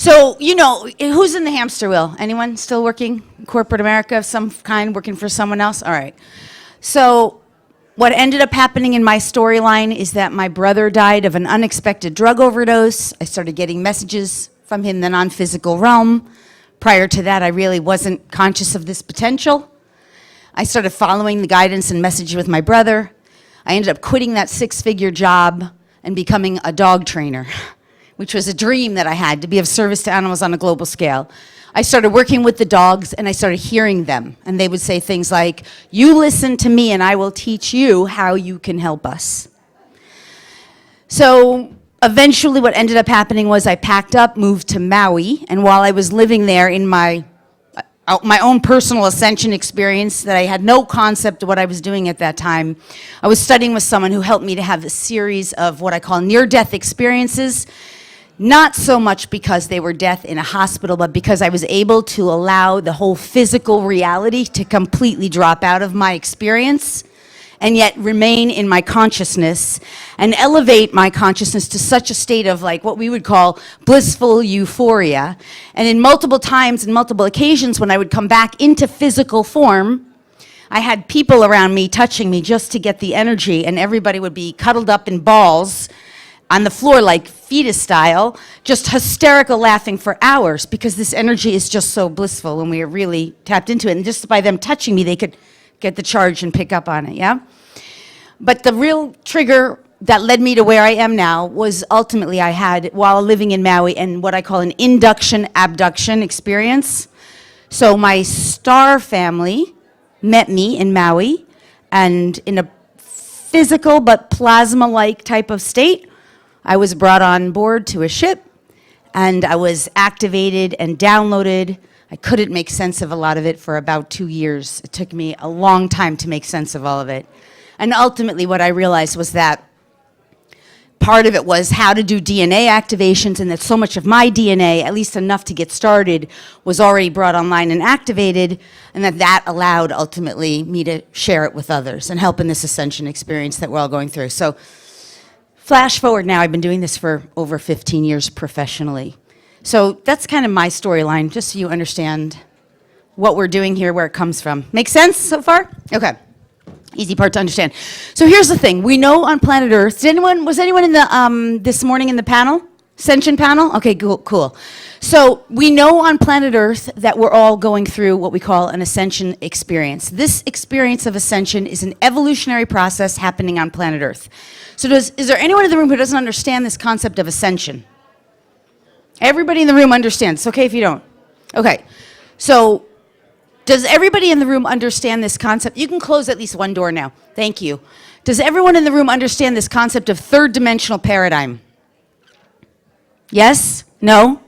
So, you know, who's in the hamster wheel? Anyone still working in corporate America of some kind, working for someone else? All right. So what ended up happening in my storyline is that my brother died of an unexpected drug overdose. I started getting messages from him in the non-physical realm. Prior to that, I really wasn't conscious of this potential. I started following the guidance and message with my brother. I ended up quitting that six-figure job and becoming a dog trainer, which was a dream that I had, to be of service to animals on a global scale. I started working with the dogs and I started hearing them. And they would say things like, you listen to me and I will teach you how you can help us. So eventually what ended up happening was I packed up, moved to Maui, and while I was living there in my own personal ascension experience that I had no concept of what I was doing at that time, I was studying with someone who helped me to have a series of what I call near-death experiences. Not so much because they were death in a hospital, but because I was able to allow the whole physical reality to completely drop out of my experience and yet remain in my consciousness and elevate my consciousness to such a state of like what we would call blissful euphoria. And in multiple times and multiple occasions when I would come back into physical form, I had people around me touching me just to get the energy, and everybody would be cuddled up in balls on the floor like fetus style, just hysterical laughing for hours because this energy is just so blissful when we are really tapped into it. And just by them touching me, they could get the charge and pick up on it, yeah? But the real trigger that led me to where I am now was ultimately I had, while living in Maui, and what I call an induction-abduction experience. So my star family met me in Maui, and in a physical but plasma-like type of state, I was brought on board to a ship, and I was activated and downloaded. I couldn't make sense of a lot of it for about 2 years. It took me a long time to make sense of all of it. And ultimately what I realized was that part of it was how to do DNA activations, and that so much of my DNA, at least enough to get started, was already brought online and activated, and that allowed ultimately me to share it with others and help in this ascension experience that we're all going through. So flash forward now, I've been doing this for over 15 years professionally. So that's kind of my storyline, just so you understand what we're doing here, where it comes from. Make sense so far? Okay. Easy part to understand. So here's the thing. We know on planet Earth, was anyone in the, this morning in the panel? Ascension panel? Okay, cool. So we know on planet Earth that we're all going through what we call an ascension experience. This experience of ascension is an evolutionary process happening on planet Earth. So is there anyone in the room who doesn't understand this concept of ascension? Everybody in the room understands. It's okay if you don't. Okay. So does everybody in the room understand this concept? You can close at least one door now. Thank you. Does everyone in the room understand this concept of third dimensional paradigm? Yes? No?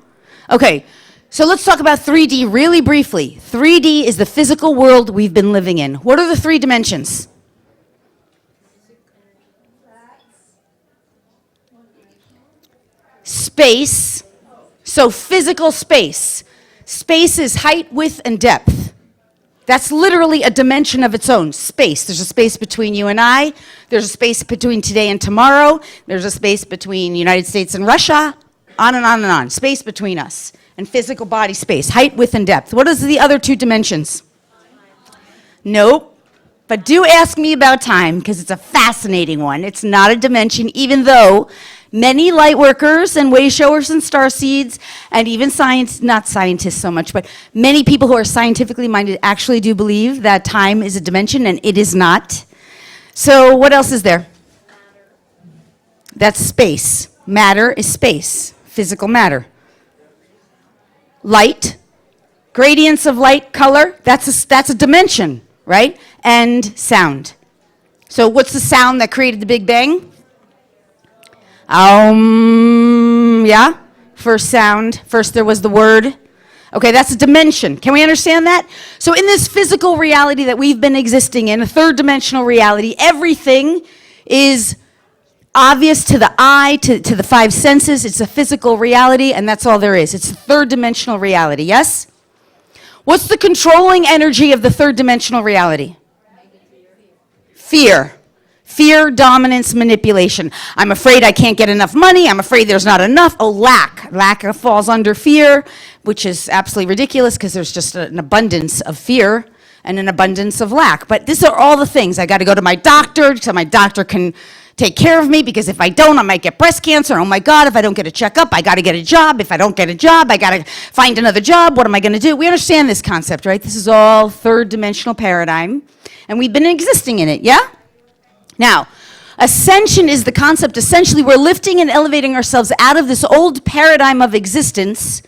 Okay. So let's talk about 3D really briefly. 3D is the physical world we've been living in. What are the three dimensions? Space. So physical space. Space is height, width, and depth. That's literally a dimension of its own, space. There's a space between you and I. There's a space between today and tomorrow. There's a space between the United States and Russia. On and on and on. Space between us. And physical body space, height, width, and depth. What is the other two dimensions? Nope. But do ask me about time, because it's a fascinating one. It's not a dimension, even though many light workers and way showers and starseeds, and even not scientists so much, but many people who are scientifically minded actually do believe that time is a dimension, and it is not. So what else is there? That's space. Matter is space, physical matter. Light, gradients of light, color, that's a dimension, right? And sound. So what's the sound that created the Big Bang? Yeah, first sound, first there was the word. Okay, that's a dimension. Can we understand that? So in this physical reality that we've been existing in, a third dimensional reality, everything is obvious to the eye, to the five senses. It's a physical reality, and that's all there is. It's a third dimensional reality, yes? What's the controlling energy of the third dimensional reality? Fear. Fear, dominance, manipulation. I'm afraid I can't get enough money. I'm afraid there's not enough. Oh, lack. Lack falls under fear, which is absolutely ridiculous because there's just an abundance of fear and an abundance of lack. But these are all the things. I got to go to my doctor so my doctor can take care of me, because if I don't, I might get breast cancer. Oh my God, if I don't get a checkup, I got to get a job. If I don't get a job, I got to find another job. What am I going to do? We understand this concept, right? This is all third dimensional paradigm, and we've been existing in it, yeah? Now, ascension is the concept. Essentially, we're lifting and elevating ourselves out of this old paradigm of existence,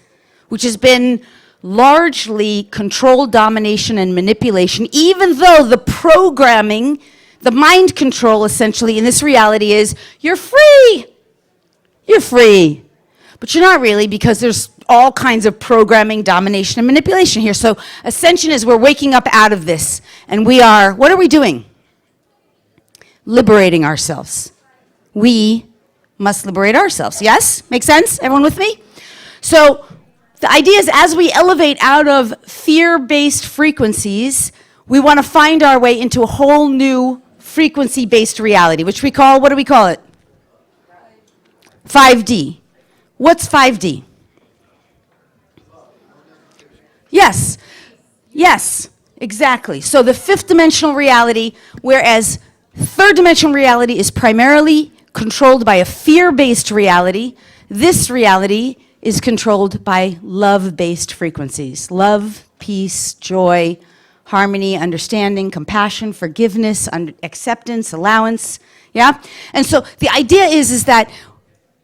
which has been largely control, domination, and manipulation, even though the programming, the mind control, essentially, in this reality is, you're free. You're free. But you're not really, because there's all kinds of programming, domination, and manipulation here. So ascension is we're waking up out of this. And we are, what are we doing? Liberating ourselves. We must liberate ourselves. Yes? Make sense? Everyone with me? So the idea is, as we elevate out of fear-based frequencies, we want to find our way into a whole new frequency-based reality, which we call, what do we call it? 5D. What's 5D? Yes. Yes, exactly. So the fifth dimensional reality, whereas third dimensional reality is primarily controlled by a fear-based reality, this reality is controlled by love-based frequencies. Love, peace, joy, harmony, understanding, compassion, forgiveness, acceptance, allowance, yeah? And so the idea is that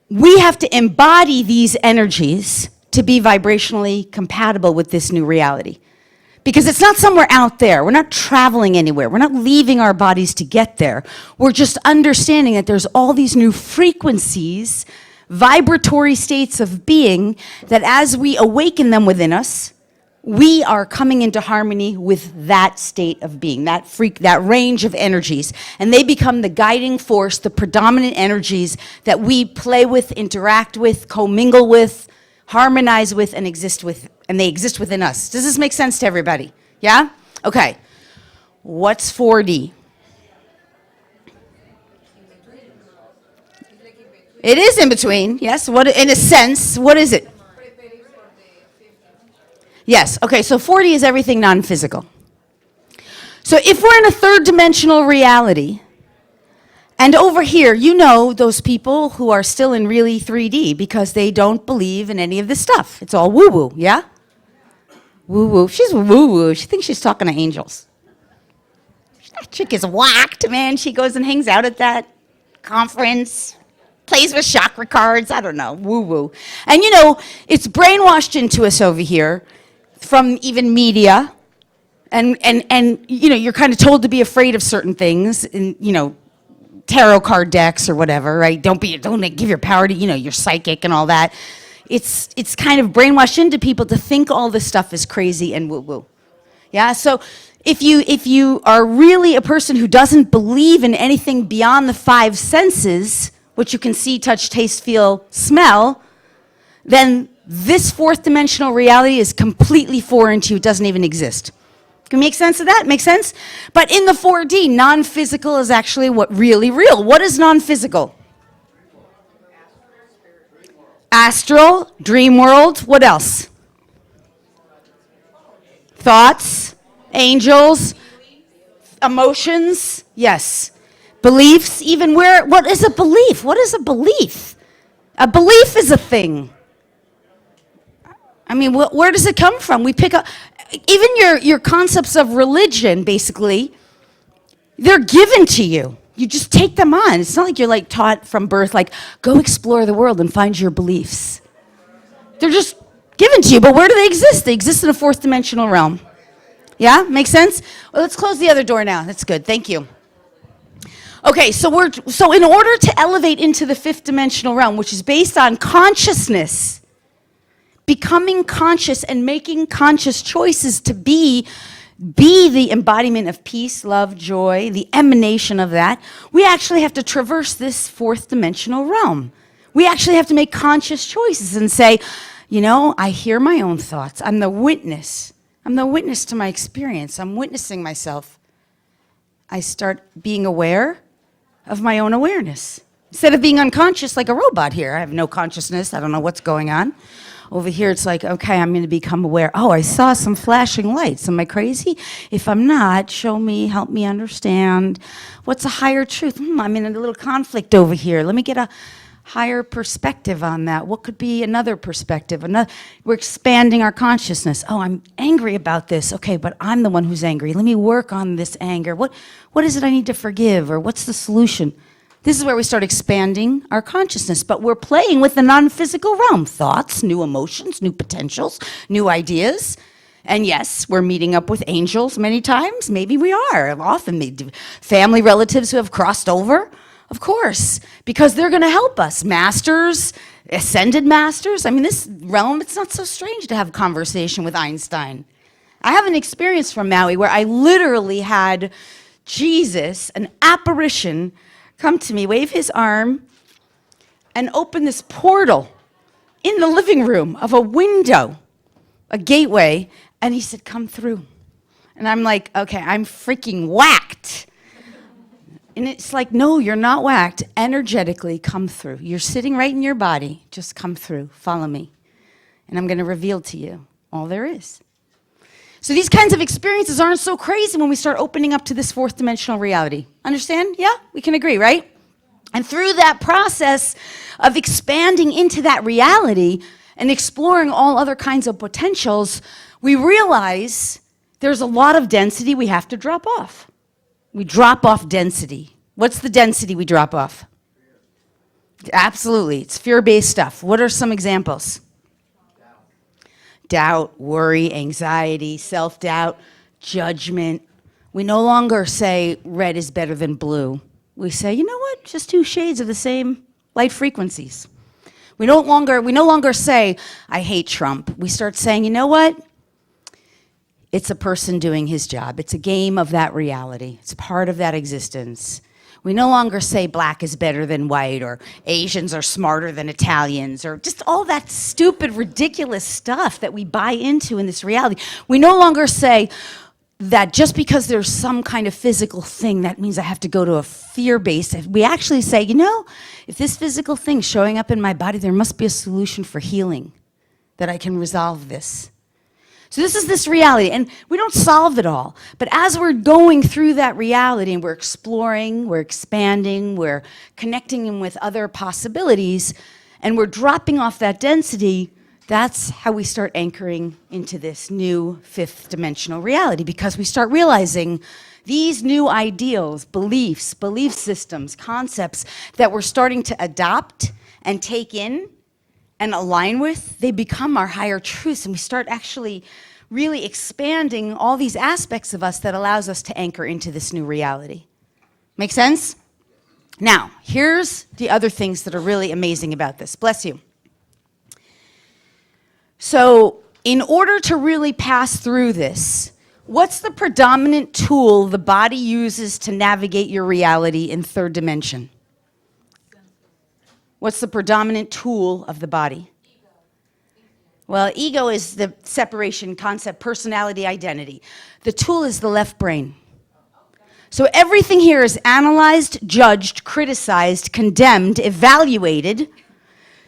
we have to embody these energies to be vibrationally compatible with this new reality. Because it's not somewhere out there. We're not traveling anywhere. We're not leaving our bodies to get there. We're just understanding that there's all these new frequencies, vibratory states of being, that as we awaken them within us, we are coming into harmony with that state of being, that range of energies. And they become the guiding force, the predominant energies that we play with, interact with, commingle with, harmonize with, and exist with, and they exist within us. Does this make sense to everybody? Yeah? Okay. What's 4D? It is in between, yes. What, in a sense, what is it? Yes, okay, so 4D is everything non-physical. So if we're in a third dimensional reality, and over here, you know those people who are still in really 3D because they don't believe in any of this stuff. It's all woo-woo, yeah? Woo-woo. She's woo-woo. She thinks she's talking to angels. That chick is whacked, man. She goes and hangs out at that conference, plays with chakra cards, I don't know, woo-woo. And you know, it's brainwashed into us over here from even media, and you know, you're kind of told to be afraid of certain things, and you know, tarot card decks or whatever, right? Don't give your power to, you know, you're psychic and all that. It's kind of brainwashed into people to think all this stuff is crazy and woo-woo. Yeah, so if you are really a person who doesn't believe in anything beyond the 5 senses, which you can see, touch, taste, feel, smell, then this fourth dimensional reality is completely foreign to you. It doesn't even exist. Can you make sense of that? Make sense? But in the 4D, non-physical is actually what really real. What is non-physical? Astral, dream world, what else? Thoughts, angels, emotions, yes. Beliefs, even what is a belief? What is a belief? A belief is a thing. I mean, where does it come from? We pick up, even your concepts of religion, basically, they're given to you. You just take them on. It's not like you're like taught from birth, like, go explore the world and find your beliefs. They're just given to you, but where do they exist? They exist in a fourth dimensional realm. Yeah, make sense? Well, let's close the other door now. That's good, thank you. Okay, so in order to elevate into the fifth dimensional realm, which is based on consciousness, becoming conscious and making conscious choices to be the embodiment of peace, love, joy, the emanation of that, we actually have to traverse this fourth dimensional realm. We actually have to make conscious choices and say, you know, I hear my own thoughts. I'm the witness. I'm the witness to my experience. I'm witnessing myself. I start being aware of my own awareness. Instead of being unconscious like a robot here, I have no consciousness, I don't know what's going on. Over here, it's like, okay, I'm going to become aware. Oh, I saw some flashing lights. Am I crazy? If I'm not, show me, help me understand. What's a higher truth? I'm in a little conflict over here. Let me get a higher perspective on that. What could be another perspective? We're expanding our consciousness. Oh, I'm angry about this. Okay, but I'm the one who's angry. Let me work on this anger. What is it I need to forgive? Or what's the solution? This is where we start expanding our consciousness, but we're playing with the non-physical realm. Thoughts, new emotions, new potentials, new ideas. And yes, we're meeting up with angels many times. Maybe we are. Often family relatives who have crossed over. Of course, because they're going to help us. Masters, ascended masters. I mean, this realm, it's not so strange to have a conversation with Einstein. I have an experience from Maui where I literally had Jesus, an apparition, come to me, wave his arm, and open this portal in the living room of a window, a gateway, and he said, come through. And I'm like, okay, I'm freaking whacked. And it's like, no, you're not whacked. Energetically, come through. You're sitting right in your body. Just come through. Follow me. And I'm going to reveal to you all there is. So these kinds of experiences aren't so crazy when we start opening up to this fourth dimensional reality. Understand? Yeah? We can agree, right? And through that process of expanding into that reality and exploring all other kinds of potentials, we realize there's a lot of density we have to drop off. We drop off density. What's the density we drop off? Absolutely. It's fear-based stuff. What are some examples? Doubt, worry, anxiety, self-doubt, judgment. We no longer say red is better than blue. We say, you know what? Just two shades of the same light frequencies. We no longer say, I hate Trump. We start saying, you know what? It's a person doing his job. It's a game of that reality. It's part of that existence. We no longer say black is better than white, or Asians are smarter than Italians, or just all that stupid, ridiculous stuff that we buy into in this reality. We no longer say that just because there's some kind of physical thing, that means I have to go to a fear base. We actually say, you know, if this physical thing's showing up in my body, there must be a solution for healing, that I can resolve this. So this is this reality, and we don't solve it all. But as we're going through that reality and we're exploring, we're expanding, we're connecting with other possibilities, and we're dropping off that density, that's how we start anchoring into this new fifth dimensional reality, because we start realizing these new ideals, beliefs, belief systems, concepts that we're starting to adopt and take in and align with, they become our higher truths, and we start actually really expanding all these aspects of us that allows us to anchor into this new reality. Make sense? Now, here's the other things that are really amazing about this. Bless you. So, in order to really pass through this, what's the predominant tool the body uses to navigate your reality in third dimension? What's the predominant tool of the body? Well, ego is the separation concept, personality, identity. The tool is the left brain. So everything here is analyzed, judged, criticized, condemned, evaluated.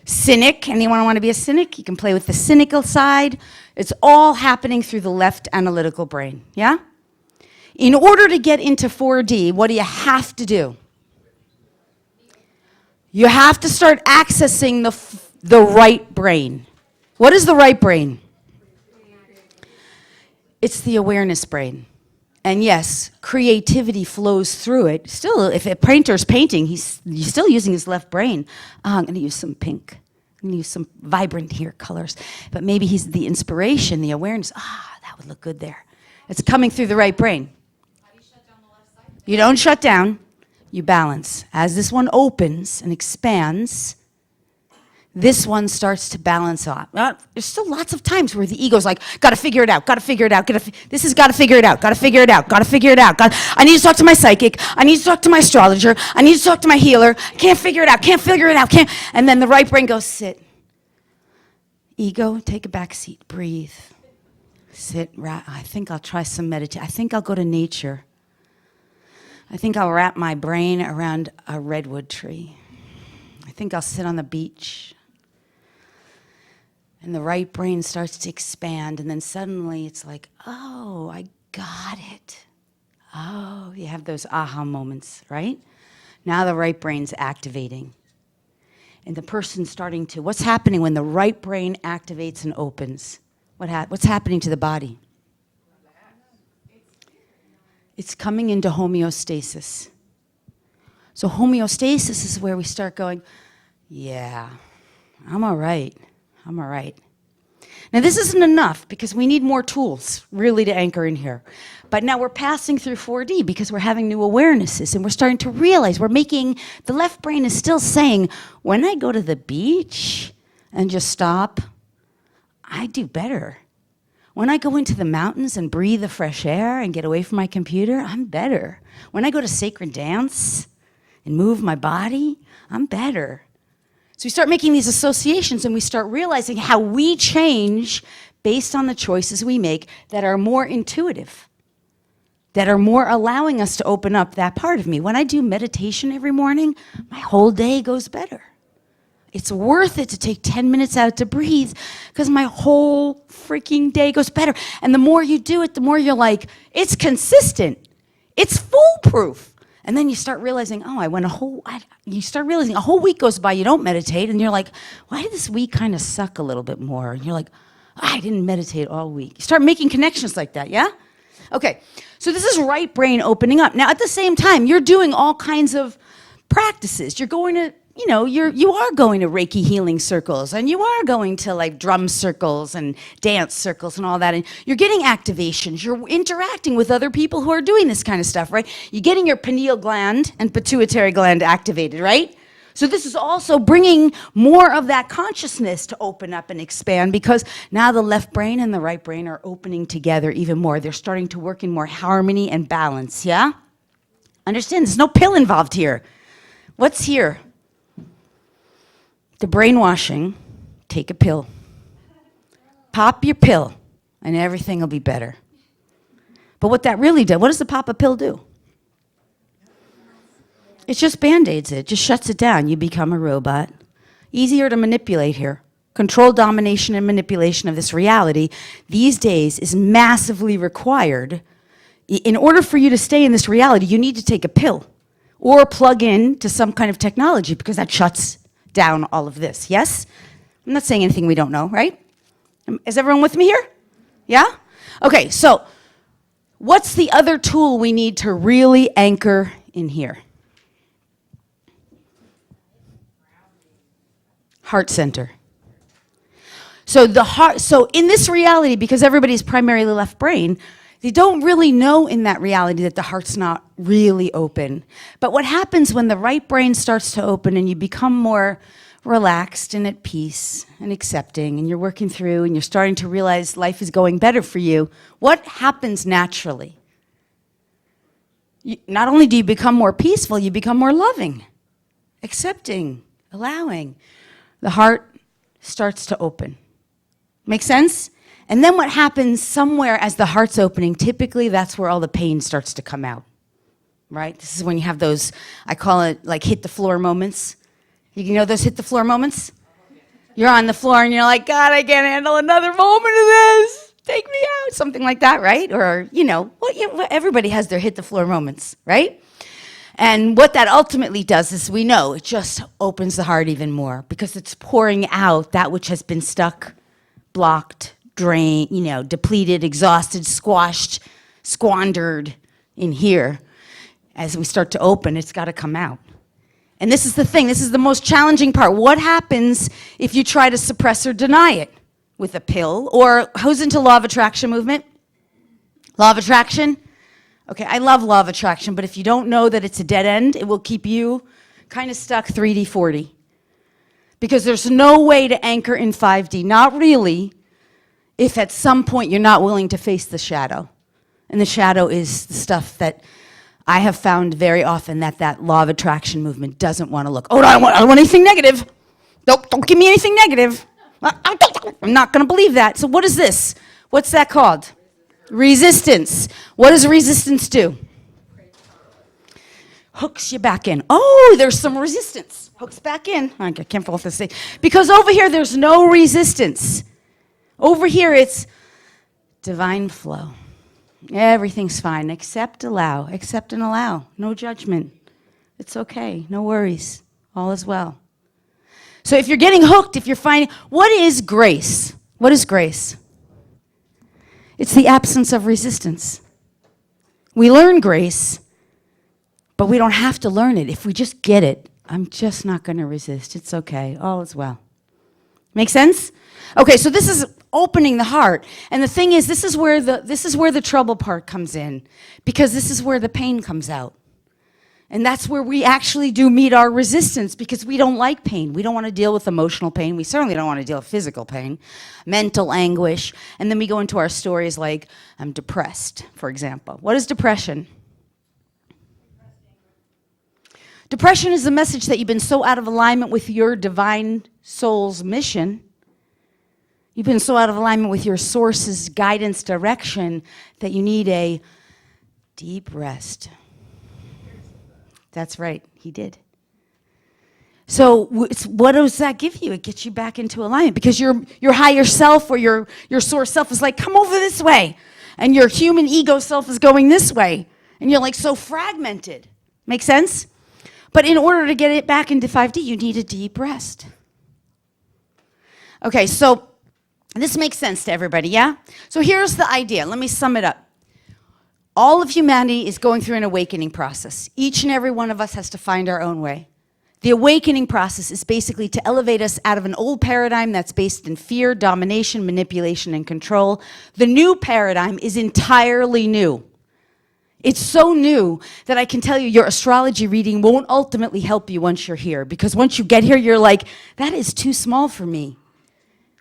Cynic, anyone want to be a cynic? You can play with the cynical side. It's all happening through the left analytical brain, yeah? In order to get into 4D, what do you have to do? You have to start accessing the right brain. What is the right brain? It's the awareness brain. And yes, creativity flows through it. Still, if a painter's painting, he's still using his left brain. I'm going to use some pink. I'm going to use some vibrant here colors. But maybe he's the inspiration, the awareness. That would look good there. It's coming through the right brain. How do you shut down the left side? You don't shut down. You balance. As this one opens and expands, this one starts to balance off. There's still lots of times where the ego's like, gotta figure it out, gotta figure it out, this is gotta figure it out, gotta figure it out, gotta figure it out. I need to talk to my psychic, I need to talk to my astrologer, I need to talk to my healer, can't figure it out, can't. And then the right brain goes, sit. Ego, take a back seat, breathe. Sit, I think I'll try some meditation. I think I'll go to nature. I think I'll wrap my brain around a redwood tree. I think I'll sit on the beach. And the right brain starts to expand, and then suddenly it's like, oh, I got it. Oh, you have those aha moments, right? Now the right brain's activating. And the person's starting to, what's happening when the right brain activates and opens? What's happening to the body? It's coming into homeostasis. So homeostasis is where we start going, yeah, I'm all right. I'm all right. Now this isn't enough because we need more tools really to anchor in here. But now we're passing through 4D because we're having new awarenesses and we're starting to realize the left brain is still saying, when I go to the beach and just stop, I do better. When I go into the mountains and breathe the fresh air and get away from my computer, I'm better. When I go to sacred dance and move my body, I'm better. So we start making these associations and we start realizing how we change based on the choices we make that are more intuitive, that are more allowing us to open up that part of me. When I do meditation every morning, my whole day goes better. It's worth it to take 10 minutes out to breathe because my whole freaking day goes better. And the more you do it, the more you're like, it's consistent. It's foolproof. And then you start realizing, you start realizing a whole week goes by, you don't meditate, and you're like, why did this week kind of suck a little bit more? And you're like, I didn't meditate all week. You start making connections like that, yeah? Okay, so this is right brain opening up. Now, at the same time, you're doing all kinds of practices. You're going to, you are going to Reiki healing circles, and you are going to like drum circles and dance circles and all that, and you're getting activations. You're interacting with other people who are doing this kind of stuff, right? You're getting your pineal gland and pituitary gland activated, right? So this is also bringing more of that consciousness to open up and expand because now the left brain and the right brain are opening together even more. They're starting to work in more harmony and balance, yeah? Understand, there's no pill involved here. What's here? The brainwashing, take a pill. Pop your pill, and everything will be better. But what that really does, what does the pop a pill do? It just band-aids it, just shuts it down. You become a robot. Easier to manipulate here. Control, domination, and manipulation of this reality these days is massively required. In order for you to stay in this reality, you need to take a pill or plug in to some kind of technology because that shuts down all of this, yes? I'm not saying anything we don't know, right? Is everyone with me here? Yeah? Okay, so what's the other tool we need to really anchor in here? Heart center. So the heart, so in this reality, because everybody's primarily left brain, they don't really know in that reality that the heart's not really open. But what happens when the right brain starts to open and you become more relaxed and at peace and accepting and you're working through and you're starting to realize life is going better for you, what happens naturally? Not only do you become more peaceful, you become more loving, accepting, allowing. The heart starts to open. Make sense? And then what happens somewhere as the heart's opening, typically that's where all the pain starts to come out, right? This is when you have those, I call it like hit the floor moments. You know those hit the floor moments? You're on the floor and you're like, God, I can't handle another moment of this. Take me out, something like that, right? Or, everybody has their hit the floor moments, right? And what that ultimately does is we know it just opens the heart even more because it's pouring out that which has been stuck, blocked, drained, depleted, exhausted, squashed, squandered in here. As we start to open, it's got to come out. And this is the thing, this is the most challenging part. What happens if you try to suppress or deny it with a pill? Or who's into law of attraction movement? Law of attraction? Okay, I love law of attraction, but if you don't know that it's a dead end, it will keep you kind of stuck 3D, 4D. Because there's no way to anchor in 5D, not really, if at some point you're not willing to face the shadow. And the shadow is the stuff that I have found very often that law of attraction movement doesn't want to look. Oh, I don't want anything negative. Don't give me anything negative. I'm not going to believe that. So what is this? What's that called? Resistance. What does resistance do? hooks you back in. Oh, there's some resistance. Hooks back in. I can't fall off this thing. Because over here, there's no resistance. Over here, it's divine flow. Everything's fine. Accept, allow. Accept and allow. No judgment. It's okay. No worries. All is well. So if you're getting hooked, if you're finding, what is grace? What is grace? It's the absence of resistance. We learn grace, but we don't have to learn it. If we just get it, I'm just not going to resist. It's okay. All is well. Make sense? Okay, so this is opening the heart. And the thing is, this is where the trouble part comes in, because this is where the pain comes out. And that's where we actually do meet our resistance, because we don't like pain. We don't want to deal with emotional pain. We certainly don't want to deal with physical pain, mental anguish. And then we go into our stories like, I'm depressed, for example. What is depression? Depression is the message that you've been so out of alignment with your divine soul's mission. You've been so out of alignment with your source's guidance, direction, that you need a deep rest. That's right, he did. So what does that give you? It gets you back into alignment, because your higher self or your source self is like, come over this way. And your human ego self is going this way. And you're like so fragmented. Make sense? But in order to get it back into 5D, you need a deep rest. Okay, so this makes sense to everybody, yeah? So here's the idea. Let me sum it up. All of humanity is going through an awakening process. Each and every one of us has to find our own way. The awakening process is basically to elevate us out of an old paradigm that's based in fear, domination, manipulation, and control. The new paradigm is entirely new. It's so new that I can tell you your astrology reading won't ultimately help you once you're here, because once you get here, you're like, that is too small for me.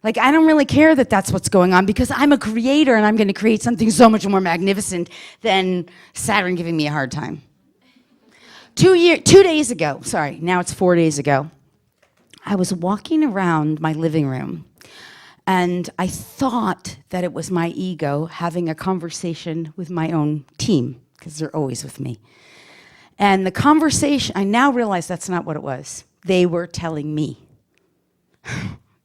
Like, I don't really care that that's what's going on, because I'm a creator and I'm going to create something so much more magnificent than Saturn giving me a hard time. 2 days ago, sorry, now it's 4 days ago, I was walking around my living room and I thought that it was my ego having a conversation with my own team, because they're always with me. And the conversation, I now realize that's not what it was. They were telling me.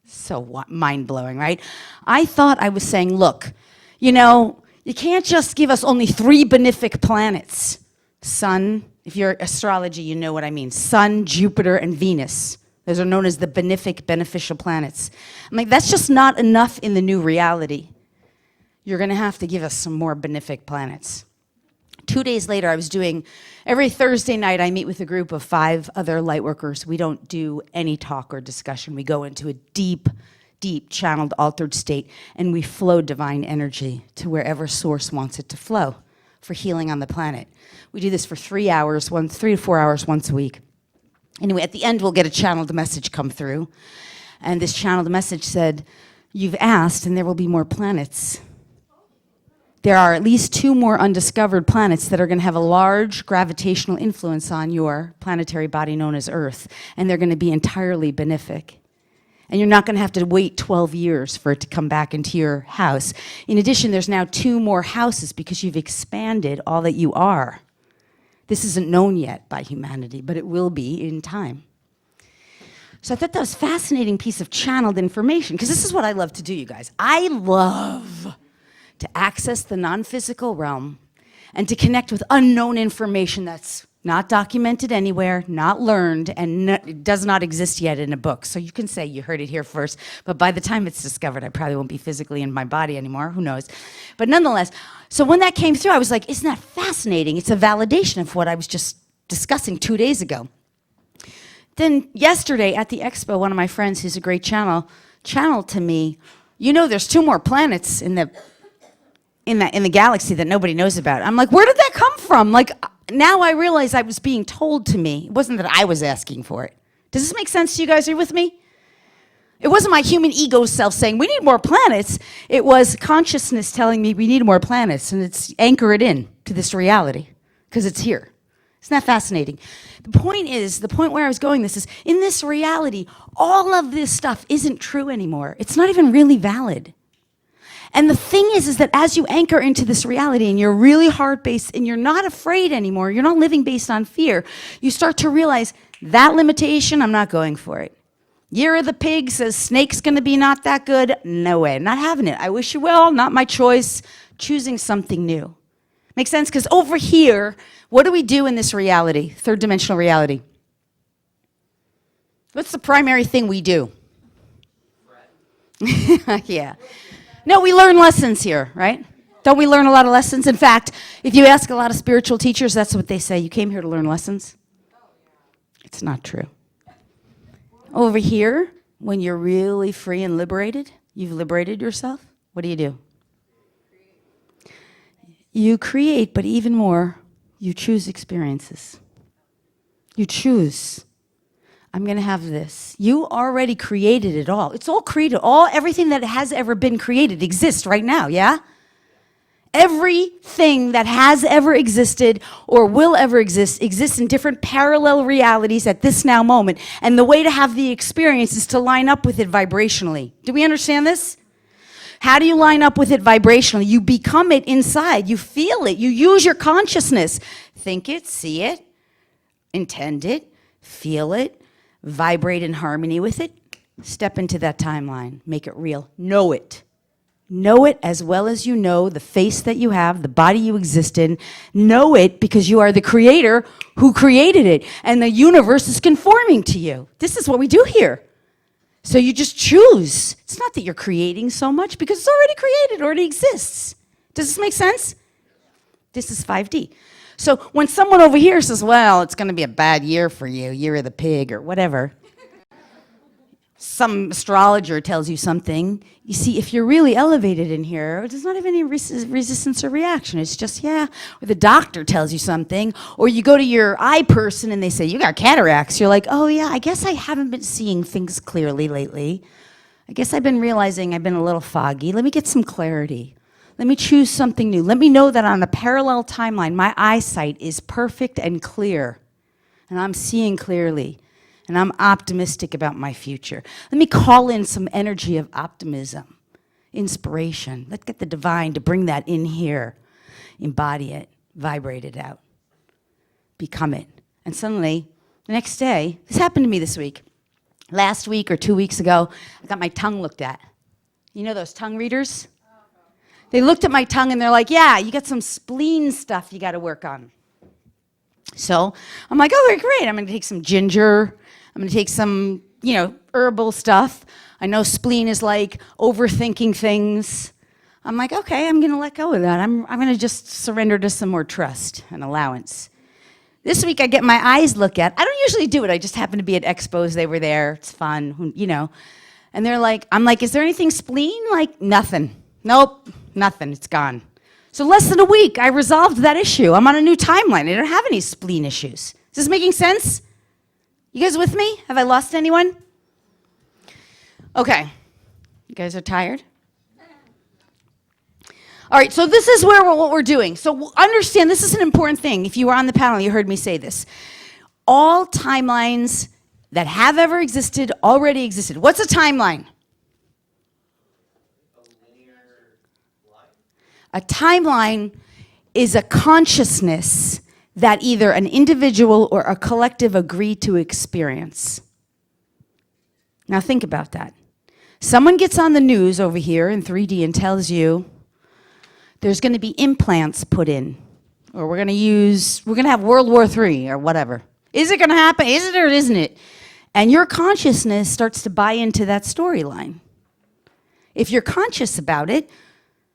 So mind-blowing, right? I thought I was saying, look, you know, you can't just give us only 3 benefic planets. Sun, if you're astrology, you know what I mean. Sun, Jupiter, and Venus. Those are known as the benefic, beneficial planets. I'm like, that's just not enough in the new reality. You're going to have to give us some more benefic planets. 2 days later, I was doing, every Thursday night, I meet with a group of 5 other lightworkers. We don't do any talk or discussion. We go into a deep, deep channeled altered state, and we flow divine energy to wherever source wants it to flow for healing on the planet. We do this for 3 hours, 3 to 4 hours once a week. Anyway, at the end, we'll get a channeled message come through. And this channeled message said, you've asked, and there will be more planets. There are at least 2 more undiscovered planets that are going to have a large gravitational influence on your planetary body known as Earth, and they're going to be entirely benefic. And you're not going to have to wait 12 years for it to come back into your house. In addition, there's now 2 more houses because you've expanded all that you are. This isn't known yet by humanity, but it will be in time. So I thought that was a fascinating piece of channeled information, because this is what I love to do, you guys. I love to access the non-physical realm and to connect with unknown information that's not documented anywhere, not learned, and it does not exist yet in a book. So you can say you heard it here first, but by the time it's discovered, I probably won't be physically in my body anymore. Who knows? But nonetheless, so when that came through, I was like, isn't that fascinating? It's a validation of what I was just discussing 2 days ago. Then yesterday at the expo, one of my friends who's a great channeled to me, you know, there's 2 more planets in the galaxy that nobody knows about. I'm like, where did that come from? Like, now I realize I was being told to me. It wasn't that I was asking for it. Does this make sense to you guys? Are you with me? It wasn't my human ego self saying, we need more planets. It was consciousness telling me we need more planets, and it's anchored in to this reality, because it's here. Isn't that fascinating? The point where I was going this is, in this reality, all of this stuff isn't true anymore. It's not even really valid. And the thing is that as you anchor into this reality and you're really heart-based and you're not afraid anymore, you're not living based on fear, you start to realize that limitation, I'm not going for it. Year of the pig says snake's gonna be not that good. No way, I'm not having it. I wish you well, not my choice. Choosing something new. Make sense? Because over here, what do we do in this reality, third dimensional reality? What's the primary thing we do? Yeah. No, we learn lessons here, right? Don't we learn a lot of lessons? In fact, if you ask a lot of spiritual teachers, that's what they say. You came here to learn lessons. It's not true. Over here, when you're really free and liberated, you've liberated yourself, what do? You create, but even more, you choose experiences. You choose. I'm going to have this. You already created it all. It's all created. Everything that has ever been created exists right now, yeah? Everything that has ever existed or will ever exist exists in different parallel realities at this now moment. And the way to have the experience is to line up with it vibrationally. Do we understand this? How do you line up with it vibrationally? You become it inside. You feel it. You use your consciousness. Think it, see it, intend it, feel it, vibrate in harmony with it. Step into that timeline. Make it real. Know it. Know it as well as you know the face that you have, the body you exist in. Know it because you are the creator who created it. And the universe is conforming to you. This is what we do here. So you just choose. It's not that you're creating so much because it's already created, already exists. Does this make sense? This is 5D. So when someone over here says, well, it's going to be a bad year for you, year of the pig or whatever, some astrologer tells you something, you see, if you're really elevated in here, there's not even any resistance or reaction. It's just, yeah. Or the doctor tells you something, or you go to your eye person and they say, you got cataracts. You're like, oh yeah, I guess I haven't been seeing things clearly lately. I guess I've been realizing I've been a little foggy. Let me get some clarity. Let me choose something new. Let me know that on a parallel timeline, my eyesight is perfect and clear, and I'm seeing clearly, and I'm optimistic about my future. Let me call in some energy of optimism, inspiration. Let's get the divine to bring that in here, embody it, vibrate it out, become it. And suddenly, the next day, this happened to me this week. Last week or 2 weeks ago, I got my tongue looked at. You know those tongue readers? They looked at my tongue and they're like, yeah, you got some spleen stuff you got to work on. So I'm like, oh, great. I'm going to take some ginger. I'm going to take some, herbal stuff. I know spleen is like overthinking things. I'm like, okay, I'm going to let go of that. I'm going to just surrender to some more trust and allowance. This week I get my eyes looked at. I don't usually do it. I just happen to be at expos. They were there. It's fun, And they're like, I'm like, is there anything spleen? Like, nothing. Nope, nothing. It's gone. So less than a week, I resolved that issue. I'm on a new timeline. I don't have any spleen issues. Is this making sense? You guys with me? Have I lost anyone? Okay. You guys are tired? All right, so this is what we're doing. So understand, this is an important thing. If you were on the panel, you heard me say this. All timelines that have ever existed already existed. What's a timeline? A timeline is a consciousness that either an individual or a collective agree to experience. Now think about that. Someone gets on the news over here in 3D and tells you there's going to be implants put in, or we're going to have World War III or whatever. Is it going to happen? Is it or isn't it? And your consciousness starts to buy into that storyline. If you're conscious about it,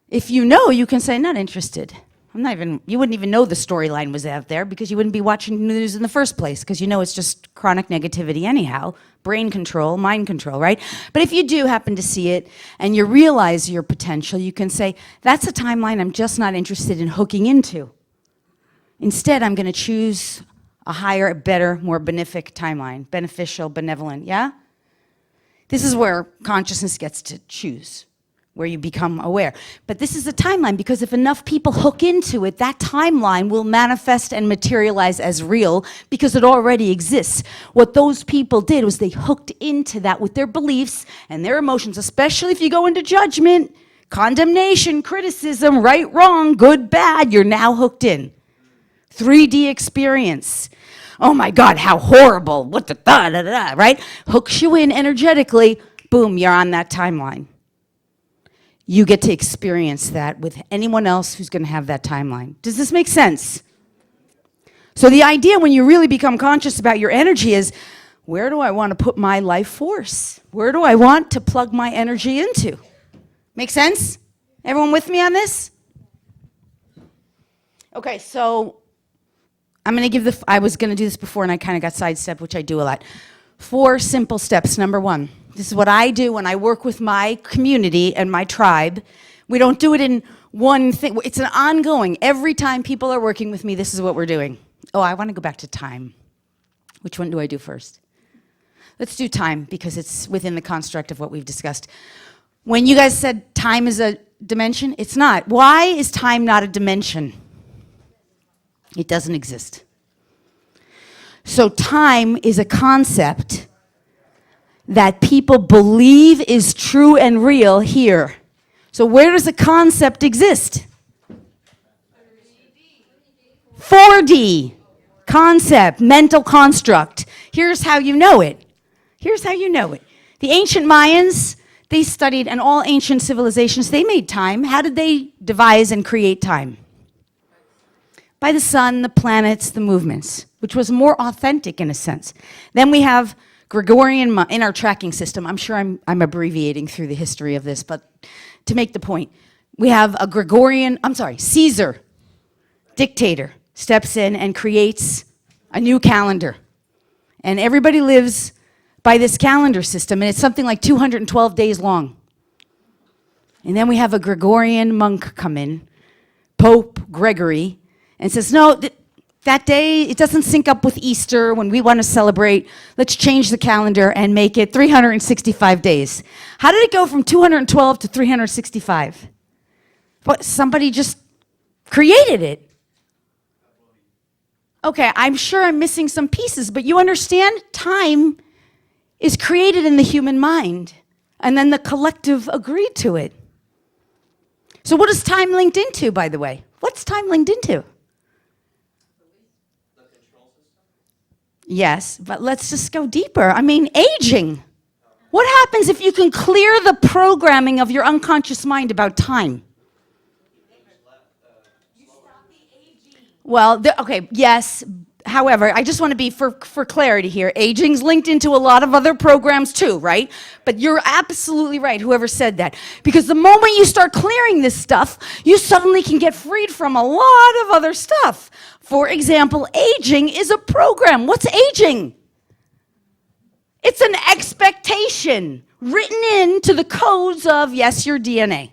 if you know, you can say, not interested. You wouldn't even know the storyline was out there because you wouldn't be watching the news in the first place because you know it's just chronic negativity anyhow. Brain control, mind control, right? But if you do happen to see it and you realize your potential, you can say, that's a timeline I'm just not interested in hooking into. Instead, I'm going to choose a higher, better, more benefic timeline. Beneficial, benevolent, yeah? This is where consciousness gets to choose, where you become aware. But this is a timeline because if enough people hook into it, that timeline will manifest and materialize as real because it already exists. What those people did was they hooked into that with their beliefs and their emotions, especially if you go into judgment, Condemnation, criticism, right, wrong, good, bad, you're now hooked in. 3D experience. Oh my God, how horrible, what the da da da, right? Hooks you in energetically, boom, you're on that timeline. You get to experience that with anyone else who's going to have that timeline. Does this make sense? So the idea when you really become conscious about your energy is, where do I want to put my life force? Where do I want to plug my energy into? Make sense? Everyone with me on this? Okay, so I'm going to give I was going to do this before and I kind of got sidestepped, which I do a lot. 4 simple steps. Number 1, this is what I do when I work with my community and my tribe. We don't do it in one thing. It's an ongoing. Every time people are working with me, this is what we're doing. Oh, I want to go back to time. Which one do I do first? Let's do time because it's within the construct of what we've discussed. When you guys said time is a dimension, it's not. Why is time not a dimension? It doesn't exist. So time is a concept that people believe is true and real here. So where does a concept exist? 4D. Concept, mental construct. Here's how you know it. Here's how you know it. The ancient Mayans, they studied, and all ancient civilizations, they made time. How did they devise and create time? By the sun, the planets, the movements, which was more authentic in a sense. Then we have Gregorian, in our tracking system. I'm sure I'm abbreviating through the history of this, but to make the point, we have a Caesar, dictator, steps in and creates a new calendar. And everybody lives by this calendar system, and it's something like 212 days long. And then we have a Gregorian monk come in, Pope Gregory, and says, no, that day, it doesn't sync up with Easter when we want to celebrate. Let's change the calendar and make it 365 days. How did it go from 212 to 365? What, somebody just created it. Okay, I'm sure I'm missing some pieces, but you understand time is created in the human mind, and then the collective agreed to it. So what is time linked into, by the way? What's time linked into? The control system? Yes, but let's just go deeper. I mean, aging. What happens if you can clear the programming of your unconscious mind about time? Well, okay, yes. However, I just want to be, for clarity here, aging's linked into a lot of other programs too, right? But you're absolutely right, whoever said that. Because the moment you start clearing this stuff, you suddenly can get freed from a lot of other stuff. For example, aging is a program. What's aging? It's an expectation written into the codes of, yes, your DNA.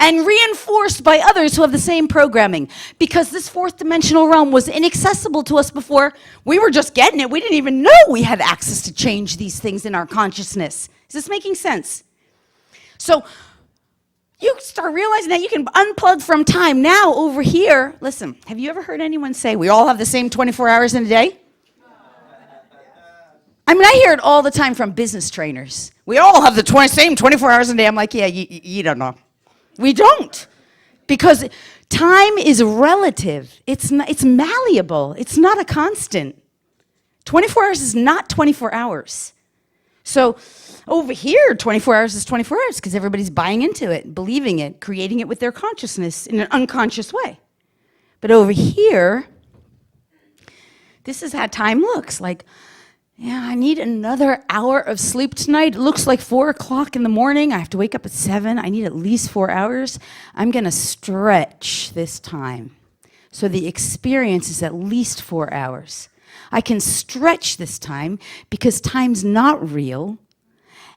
And reinforced by others who have the same programming. Because this 4th dimensional realm was inaccessible to us before. We were just getting it. We didn't even know we had access to change these things in our consciousness. Is this making sense? So you start realizing that you can unplug from time. Now over here, listen, have you ever heard anyone say we all have the same 24 hours in a day? I mean, I hear it all the time from business trainers. We all have the same 24 hours in a day. I'm like, yeah, you don't know. We don't, because time is relative. It's malleable. It's not a constant. 24 hours is not 24 hours. So over here, 24 hours is 24 hours because everybody's buying into it, believing it, creating it with their consciousness in an unconscious way. But over here, this is how time looks. Like, yeah, I need another hour of sleep tonight. It looks like 4 o'clock in the morning. I have to wake up at 7. I need at least 4 hours. I'm going to stretch this time. So the experience is at least 4 hours. I can stretch this time because time's not real.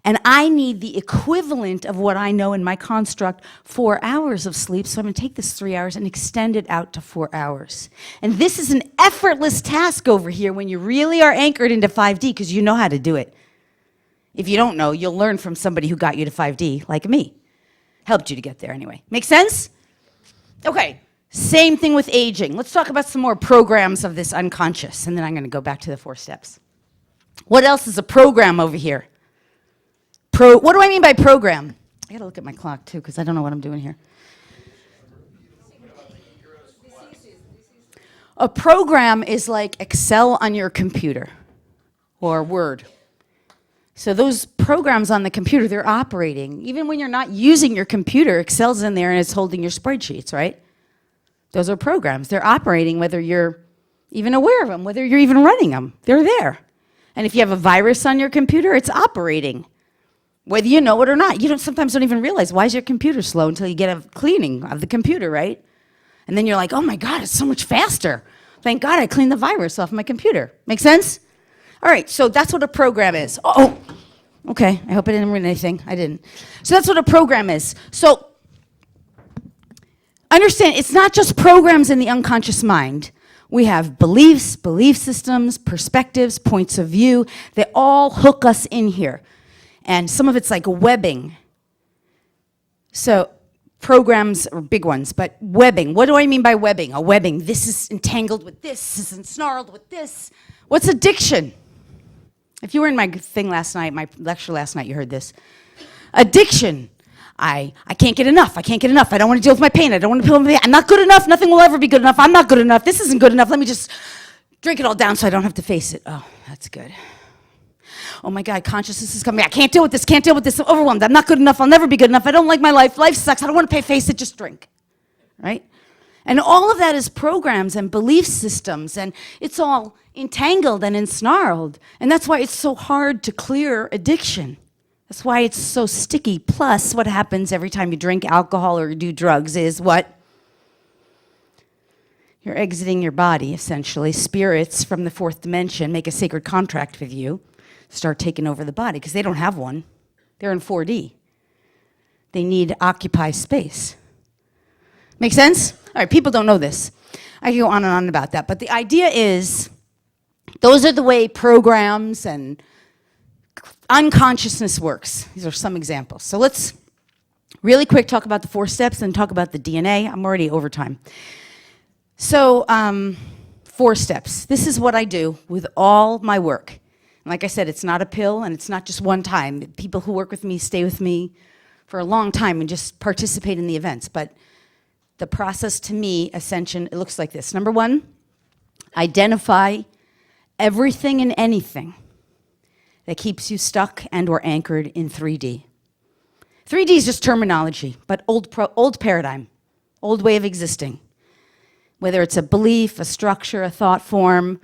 And I need the equivalent of what I know in my construct, 4 hours of sleep. So I'm going to take this 3 hours and extend it out to 4 hours. And this is an effortless task over here when you really are anchored into 5D because you know how to do it. If you don't know, you'll learn from somebody who got you to 5D, like me. Helped you to get there anyway. Make sense? Okay, same thing with aging. Let's talk about some more programs of this unconscious, and then I'm going to go back to the 4 steps. What else is a program over here? What do I mean by program? I gotta look at my clock too, because I don't know what I'm doing here. A program is like Excel on your computer or Word. So those programs on the computer, they're operating. Even when you're not using your computer, Excel's in there and it's holding your spreadsheets, right? Those are programs. They're operating whether you're even aware of them, whether you're even running them. They're there. And if you have a virus on your computer, it's operating, whether you know it or not. You sometimes don't even realize, why is your computer slow, until you get a cleaning of the computer, right? And then you're like, oh my God, it's so much faster. Thank God I cleaned the virus off my computer. Make sense? All right, so that's what a program is. Oh, okay, I hope I didn't ruin anything. I didn't. So that's what a program is. So understand, it's not just programs in the unconscious mind. We have beliefs, belief systems, perspectives, points of view. They all hook us in here. And some of it's like webbing. So programs are big ones, but webbing. What do I mean by webbing? A webbing. This is entangled with this is ensnarled with this. What's addiction? If you were in my thing last night, my lecture last night, you heard this. Addiction. I can't get enough. I can't get enough. I don't want to deal with my pain. I don't want to deal with my pain. I'm not good enough. Nothing will ever be good enough. I'm not good enough. This isn't good enough. Let me just drink it all down so I don't have to face it. Oh, that's good. Oh my God, consciousness is coming. I can't deal with this. Can't deal with this. I'm overwhelmed. I'm not good enough. I'll never be good enough. I don't like my life. Life sucks. I don't want to face it. Just drink. Right? And all of that is programs and belief systems, and it's all entangled and ensnarled. And that's why it's so hard to clear addiction. That's why it's so sticky. Plus, what happens every time you drink alcohol or you do drugs is what? You're exiting your body, essentially. Spirits from the fourth dimension make a sacred contract with you, start taking over the body, because they don't have one. They're in 4D. They need to occupy space. Make sense? All right, people don't know this. I can go on and on about that. But the idea is, those are the way programs and unconsciousness works. These are some examples. So let's really quick talk about the 4 steps and talk about the DNA. I'm already over time. So 4 steps. This is what I do with all my work. And like I said, it's not a pill and it's not just one time. People who work with me stay with me for a long time and just participate in the events. But the process to me, Ascension, it looks like this. Number 1, identify everything and anything that keeps you stuck and or anchored in 3D. 3D is just terminology, but old paradigm, old way of existing. Whether it's a belief, a structure, a thought form,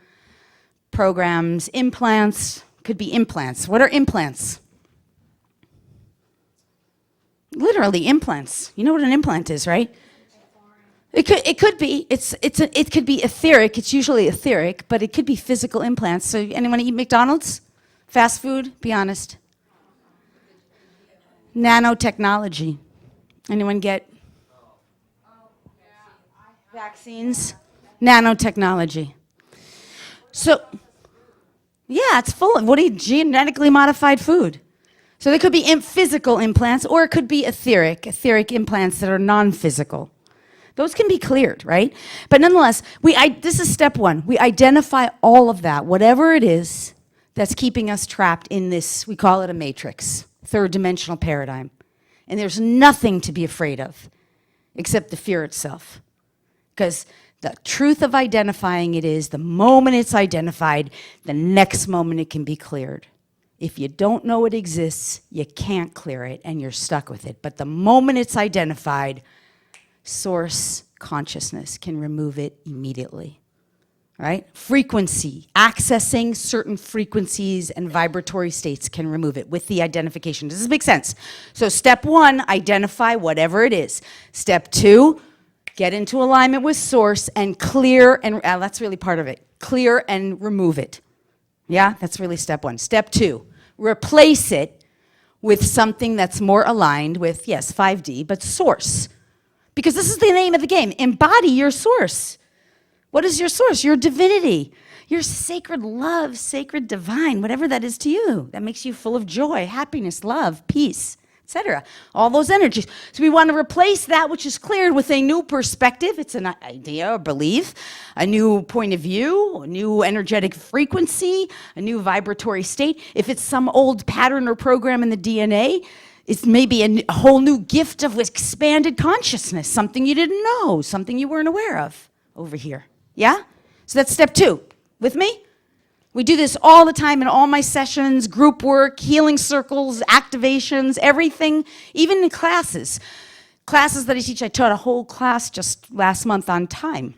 programs, implants, could be implants. What are implants? Literally implants. You know what an implant is, right? It could be etheric. It's usually etheric, but it could be physical implants. So anyone eat McDonald's? Fast food? Be honest. Nanotechnology. Anyone get vaccines? Nanotechnology. So, yeah, it's full of genetically modified food. So there could be physical implants, or it could be etheric implants that are non-physical. Those can be cleared, right? But nonetheless, this is step 1. We identify all of that, whatever it is that's keeping us trapped in this, we call it a matrix, 3rd dimensional paradigm. And there's nothing to be afraid of except the fear itself. Because the truth of identifying it is, the moment it's identified, the next moment it can be cleared. If you don't know it exists, you can't clear it and you're stuck with it. But the moment it's identified, source consciousness can remove it immediately. Right? Frequency, accessing certain frequencies and vibratory states can remove it with the identification. Does this make sense? So step 1, identify whatever it is. Step 2, get into alignment with source and clear, and that's really part of it. Clear and remove it. Yeah, that's really step 1. Step 2, replace it with something that's more aligned with, yes, 5D, but source. Because this is the name of the game. Embody your source. What is your source? Your divinity, your sacred love, sacred divine, whatever that is to you. That makes you full of joy, happiness, love, peace, etc. All those energies. So we want to replace that which is cleared with a new perspective. It's an idea or belief, a new point of view, a new energetic frequency, a new vibratory state. If it's some old pattern or program in the DNA, It's maybe a whole new gift of expanded consciousness, something you didn't know, something you weren't aware of over here. Yeah? So that's step 2. With me? We do this all the time in all my sessions, group work, healing circles, activations, everything, even in classes. Classes that I teach, I taught a whole class just last month on time.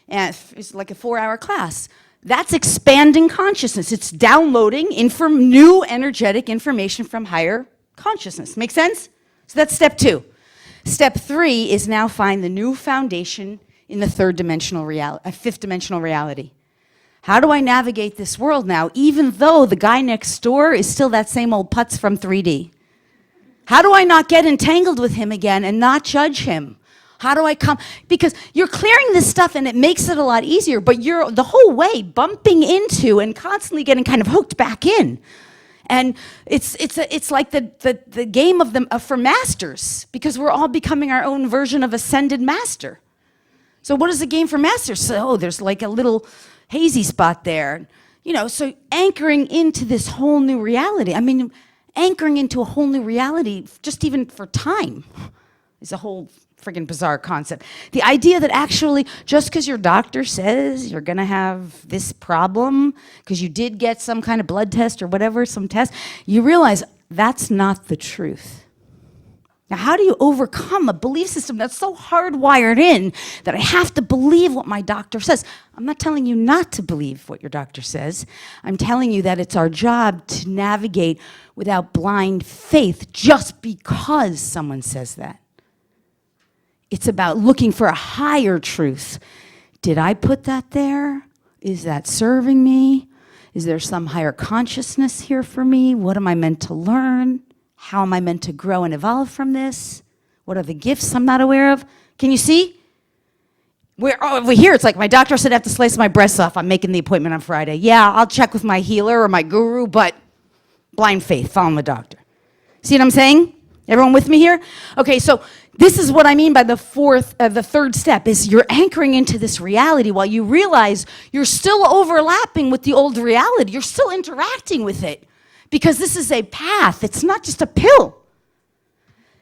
And it's like a 4-hour class. That's expanding consciousness. It's downloading new energetic information from higher consciousness. Make sense? So that's step 2. Step 3 is now find the new foundation in the fifth dimensional reality. How do I navigate this world now, even though the guy next door is still that same old putz from 3D? How do I not get entangled with him again and not judge him? How do I come? Because you're clearing this stuff and it makes it a lot easier, but you're the whole way bumping into and constantly getting kind of hooked back in. And it's like the game for masters, because we're all becoming our own version of ascended master. So what is the game for masters? So there's like a little hazy spot there. So anchoring into this whole new reality. I mean, anchoring into a whole new reality, just even for time, is a whole friggin' bizarre concept. The idea that actually, just because your doctor says you're gonna have this problem, because you did get some kind of blood test or whatever, some test, you realize that's not the truth. Now, how do you overcome a belief system that's so hardwired in that I have to believe what my doctor says? I'm not telling you not to believe what your doctor says. I'm telling you that it's our job to navigate without blind faith just because someone says that. It's about looking for a higher truth. Did I put that there? Is that serving me? Is there some higher consciousness here for me? What am I meant to learn? How am I meant to grow and evolve from this? What are the gifts I'm not aware of? Can you see? Over here, it's like my doctor said I have to slice my breasts off. I'm making the appointment on Friday. Yeah, I'll check with my healer or my guru, but blind faith, following the doctor. See what I'm saying? Everyone with me here? Okay, so this is what I mean by the third step, is you're anchoring into this reality while you realize you're still overlapping with the old reality. You're still interacting with it. Because this is a path, it's not just a pill.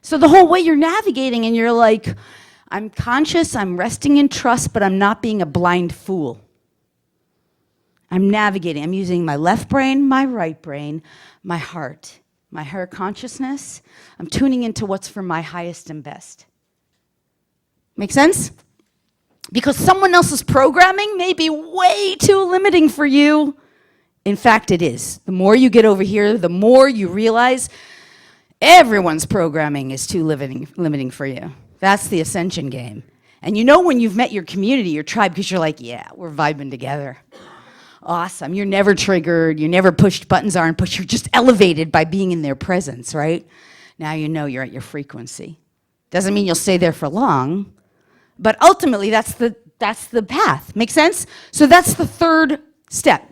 So the whole way you're navigating and you're like, I'm conscious, I'm resting in trust, but I'm not being a blind fool. I'm navigating, I'm using my left brain, my right brain, my heart, my higher consciousness. I'm tuning into what's for my highest and best. Make sense? Because someone else's programming may be way too limiting for you. In fact, it is. The more you get over here, the more you realize everyone's programming is too limiting for you. That's the Ascension game. And you know when you've met your community, your tribe, because you're like, yeah, we're vibing together. Awesome. You're never triggered. You're never pushed, buttons aren't pushed. You're just elevated by being in their presence, right? Now you know you're at your frequency. Doesn't mean you'll stay there for long, but ultimately that's the path. Make sense? So that's the third step.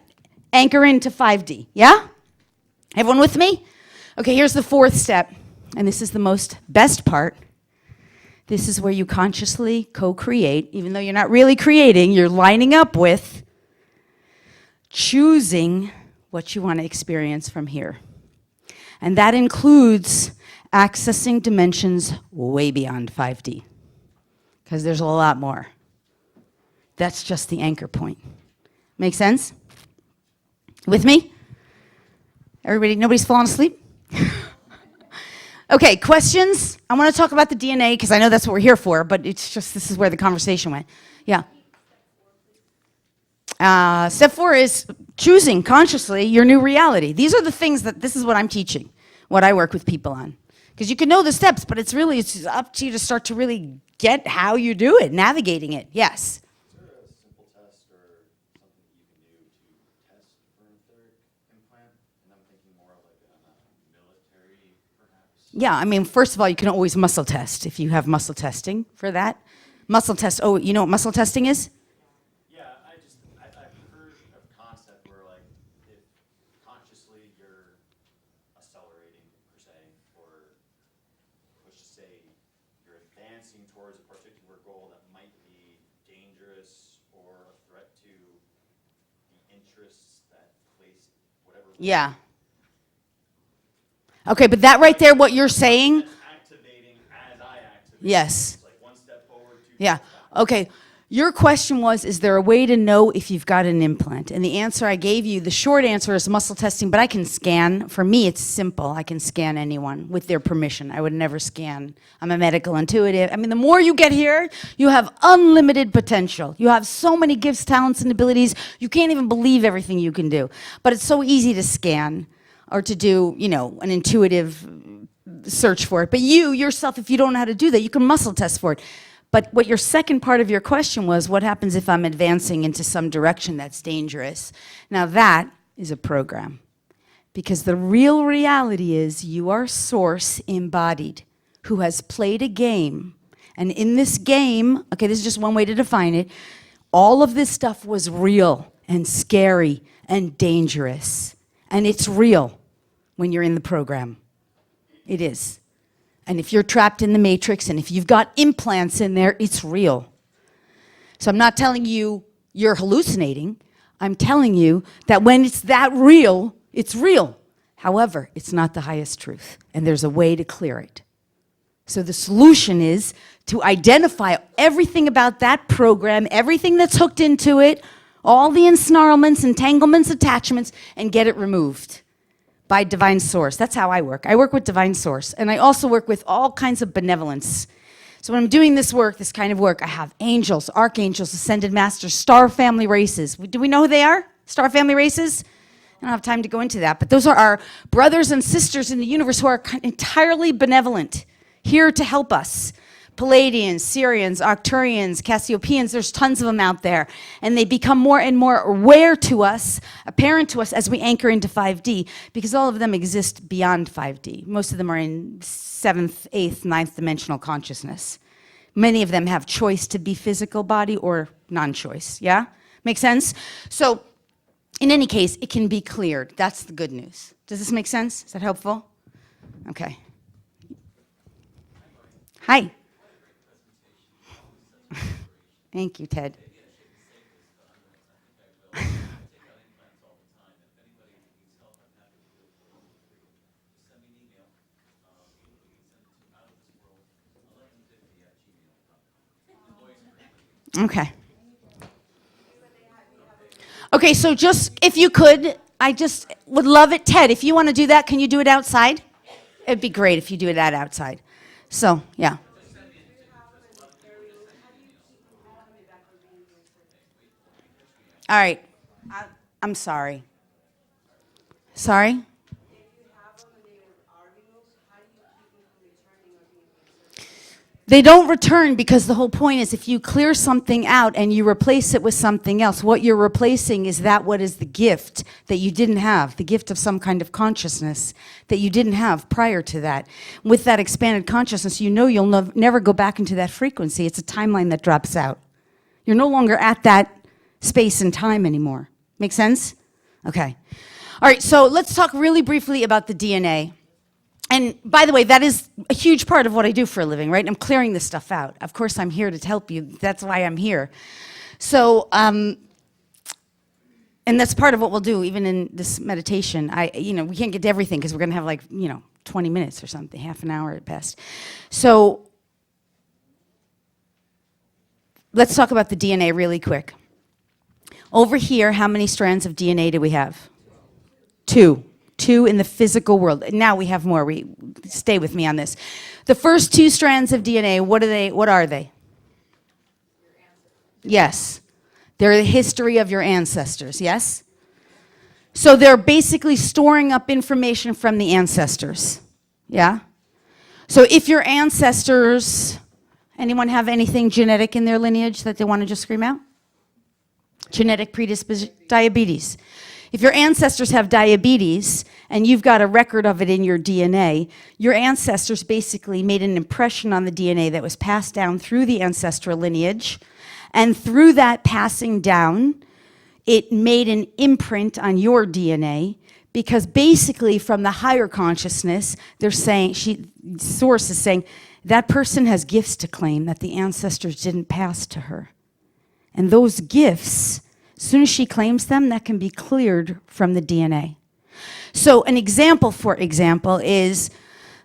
Anchor into 5D, yeah? Everyone with me? Okay, here's the fourth step, and this is the best part. This is where you consciously co-create, even though you're not really creating, you're lining up with choosing what you want to experience from here. And that includes accessing dimensions way beyond 5D, because there's a lot more. That's just the anchor point. Make sense? With me? Everybody, nobody's falling asleep? Okay, questions? I want to talk about the DNA because I know that's what we're here for, but it's just, this is where the conversation went. Yeah. Step 4 is choosing consciously your new reality. These are the things this is what I'm teaching, what I work with people on. Because you can know the steps, but it's up to you to start to really get how you do it, navigating it. Yes. Yeah, I mean, first of all, you can always muscle test if you have muscle testing for that. Muscle test, oh, you know what muscle testing is? Yeah, I've heard of concept where, like, if consciously you're accelerating, per se, or let's just say you're advancing towards a particular goal that might be dangerous or a threat to the interests that place whatever. Yeah. Okay, but that right there, what you're saying, That's activating as I activate. yes. It's like one step forward, two Yeah, steps back. okay. Your question was, is there a way to know if you've got an implant? And the answer I gave you, the short answer is muscle testing, but I can scan. For me, it's simple. I can scan anyone with their permission. I would never scan. I'm a medical intuitive. I mean, the more you get here, you have unlimited potential. You have so many gifts, talents, and abilities, you can't even believe everything you can do. But it's so easy to scan or to do, an intuitive search for it. But you, yourself, if you don't know how to do that, you can muscle test for it. But what your second part of your question was, what happens if I'm advancing into some direction that's dangerous? Now that is a program. Because the real reality is you are Source embodied, who has played a game. And in this game, okay, this is just one way to define it, all of this stuff was real and scary and dangerous. And it's real when you're in the program. It is. And if you're trapped in the matrix and if you've got implants in there, it's real. So I'm not telling you you're hallucinating. I'm telling you that when it's that real, it's real. However, it's not the highest truth, and there's a way to clear it. So the solution is to identify everything about that program, everything that's hooked into it, all the ensnarlements, entanglements, attachments, and get it removed by Divine Source. That's how I work. I work with Divine Source, and I also work with all kinds of benevolence. So when I'm doing this work, this kind of work, I have angels, archangels, ascended masters, star family races. Do we know who they are? Star family races? I don't have time to go into that, but those are our brothers and sisters in the universe who are entirely benevolent, here to help us. Palladians, Syrians, Arcturians, Cassiopeians, there's tons of them out there. And they become more and more aware to us, apparent to us as we anchor into 5D, because all of them exist beyond 5D. Most of them are in 7th, 8th, 9th dimensional consciousness. Many of them have choice to be physical body or non-choice, yeah? Make sense? So, in any case, it can be cleared. That's the good news. Does this make sense? Is that helpful? Okay. Hi. Thank you, Ted. Okay. Okay, so just, if you could, I just would love it. Ted, if you want to do that, can you do it outside? It'd be great if you do that outside. So, yeah. All right. I'm sorry. Sorry? They don't return because the whole point is if you clear something out and you replace it with something else, what you're replacing is that what is the gift that you didn't have, the gift of some kind of consciousness that you didn't have prior to that. With that expanded consciousness, you know you'll never go back into that frequency. It's a timeline that drops out. You're no longer at that space and time anymore. Make sense? Okay. All right, so let's talk really briefly about the DNA. And by the way, that is a huge part of what I do for a living, right? I'm clearing this stuff out. Of course, I'm here to help you. That's why I'm here. So, and that's part of what we'll do, even in this meditation. We can't get to everything because we're going to have 20 minutes or something, half an hour at best. So, let's talk about the DNA really quick. Over here, how many strands of DNA do we have? 2. 2 in the physical world. Now we have more. Stay with me on this. The first 2 strands of DNA, what are they? Yes. They're the history of your ancestors, yes? So they're basically storing up information from the ancestors. Yeah? So if your ancestors, anyone have anything genetic in their lineage that they want to just scream out? Genetic predisposition, diabetes. If your ancestors have diabetes and you've got a record of it in your DNA, your ancestors basically made an impression on the DNA that was passed down through the ancestral lineage. And through that passing down, it made an imprint on your DNA because basically from the higher consciousness, they're saying, Source is saying, that person has gifts to claim that the ancestors didn't pass to her. And those gifts, as soon as she claims them, that can be cleared from the DNA. So an example, for example, is,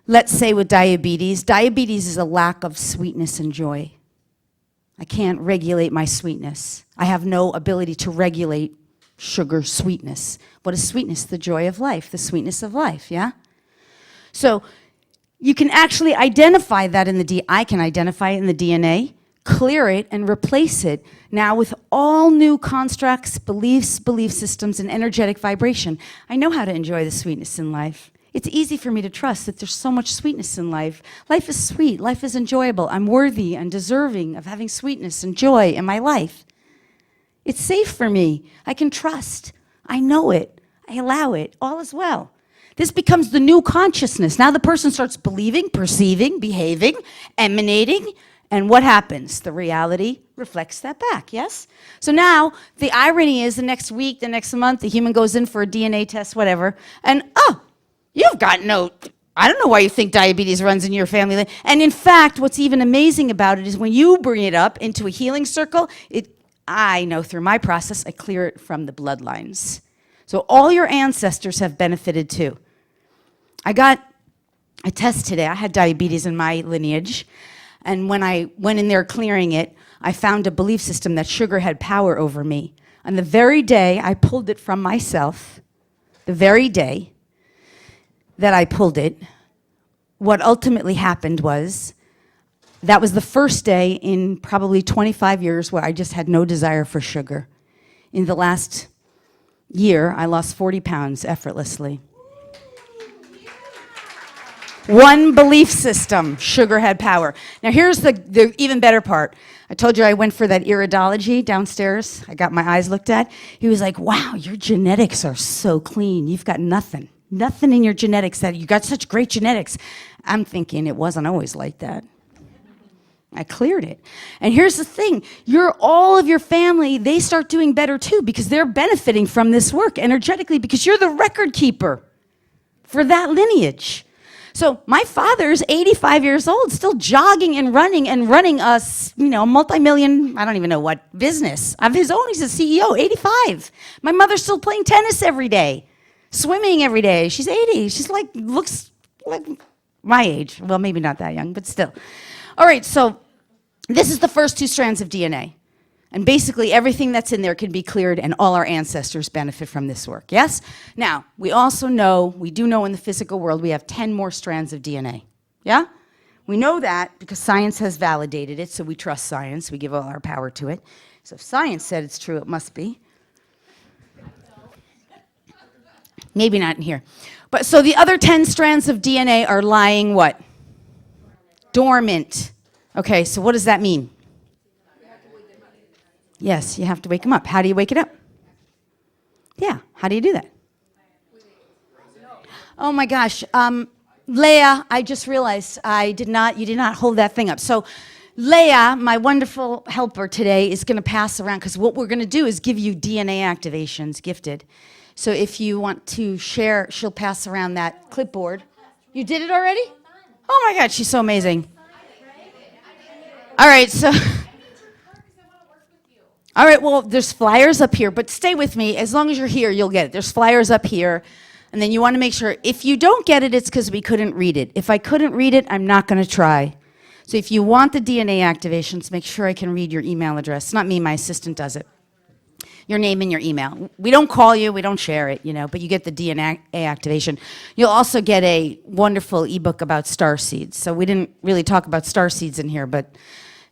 let's say with diabetes. Diabetes is a lack of sweetness and joy. I can't regulate my sweetness. I have no ability to regulate sugar sweetness. What is sweetness? The joy of life, the sweetness of life, yeah? So you can actually identify that in the I can identify it in the DNA, clear it, and replace it now with all new constructs, beliefs, belief systems, and energetic vibration. I know how to enjoy the sweetness in life. It's easy for me to trust that there's so much sweetness in life. Life is sweet. Life is enjoyable. I'm worthy and deserving of having sweetness and joy in my life. It's safe for me. I can trust. I know it. I allow it. All is well. This becomes the new consciousness. Now the person starts believing, perceiving, behaving, emanating, and what happens? The reality reflects that back, yes? So now the irony is the next week, the next month, the human goes in for a DNA test, whatever, and you've got no, I don't know why you think diabetes runs in your family. And in fact, what's even amazing about it is when you bring it up into a healing circle, I know through my process, I clear it from the bloodlines. So all your ancestors have benefited too. I got a test today. I had diabetes in my lineage. And when I went in there clearing it, I found a belief system that sugar had power over me. On the very day I pulled it from myself, the very day that I pulled it, what ultimately happened was, that was the first day in probably 25 years where I just had no desire for sugar. In the last year, I lost 40 pounds effortlessly. One belief system, sugar had power. Now here's the even better part. I told you I went for that iridology downstairs. I got my eyes looked at. He was like, wow, your genetics are so clean. You've got nothing. Nothing in your genetics that you got such great genetics. I'm thinking it wasn't always like that. I cleared it. And here's the thing. All of your family, they start doing better too because they're benefiting from this work energetically because you're the record keeper for that lineage. So my father's 85 years old, still jogging and running a multi-million, I don't even know what, business of his own. He's a CEO, 85. My mother's still playing tennis every day, swimming every day. She's 80. She's looks like my age. Well, maybe not that young, but still. All right, so this is the first two strands of DNA. And basically everything that's in there can be cleared and all our ancestors benefit from this work, yes? Now, we do know in the physical world we have 10 more strands of DNA, yeah? We know that because science has validated it, so we trust science. We give all our power to it. So if science said it's true, it must be. Maybe not in here. But so the other 10 strands of DNA are lying what? Dormant. Okay, so what does that mean? Yes, you have to wake them up. How do you wake it up? Yeah, how do you do that? Oh my gosh, Leah, I just realized you did not hold that thing up. So Leah, my wonderful helper today, is going to pass around, because what we're going to do is give you DNA activations, gifted. So if you want to share, she'll pass around that clipboard. You did it already? Oh my God, she's so amazing. All right, so... All right, well, there's flyers up here, but stay with me. As long as you're here, you'll get it. There's flyers up here, and then you want to make sure, if you don't get it, it's because we couldn't read it. If I couldn't read it, I'm not going to try. So if you want the DNA activations, make sure I can read your email address. It's not me, my assistant does it. Your name and your email. We don't call you, we don't share it, but you get the DNA activation. You'll also get a wonderful ebook about starseeds. So we didn't really talk about starseeds in here, but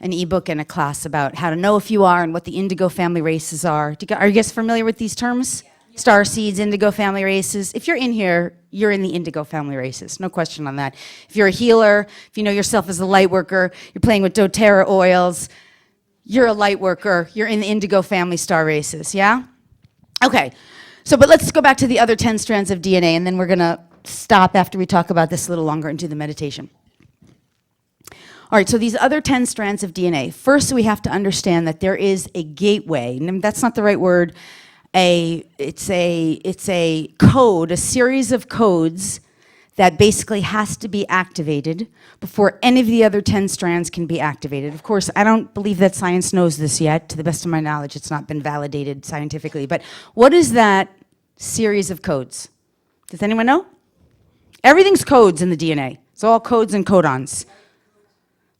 an ebook and a class about how to know if you are and what the indigo family races are. Are you guys familiar with these terms? Yeah. Starseeds, indigo family races. If you're in here, you're in the indigo family races. No question on that. If you're a healer, if you know yourself as a light worker, you're playing with doTERRA oils, you're a light worker, you're in the indigo family star races, yeah? Okay, but let's go back to the other 10 strands of DNA, and then we're gonna stop after we talk about this a little longer and do the meditation. All right, so these other 10 strands of DNA, first we have to understand that there is a gateway, and that's not the right word, it's a code, a series of codes that basically has to be activated before any of the other 10 strands can be activated. Of course, I don't believe that science knows this yet. To the best of my knowledge, it's not been validated scientifically. But what is that series of codes? Does anyone know? Everything's codes in the DNA. It's all codes and codons.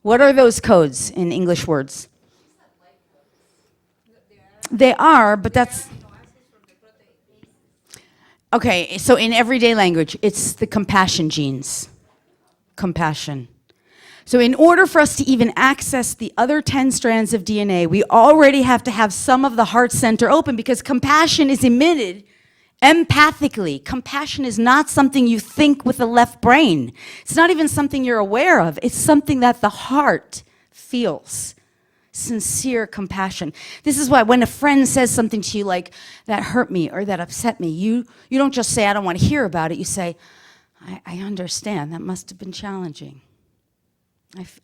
What are those codes in English words? They are, but that's... Okay, so in everyday language, it's the compassion genes. Compassion. So in order for us to even access the other 10 strands of DNA, we already have to have some of the heart center open because compassion is emitted empathically. Compassion is not something you think with the left brain. It's not even something you're aware of. It's something that the heart feels. Sincere compassion. This is why when a friend says something to you like, that hurt me or that upset me, you don't just say, I don't want to hear about it. You say, I understand. That must have been challenging.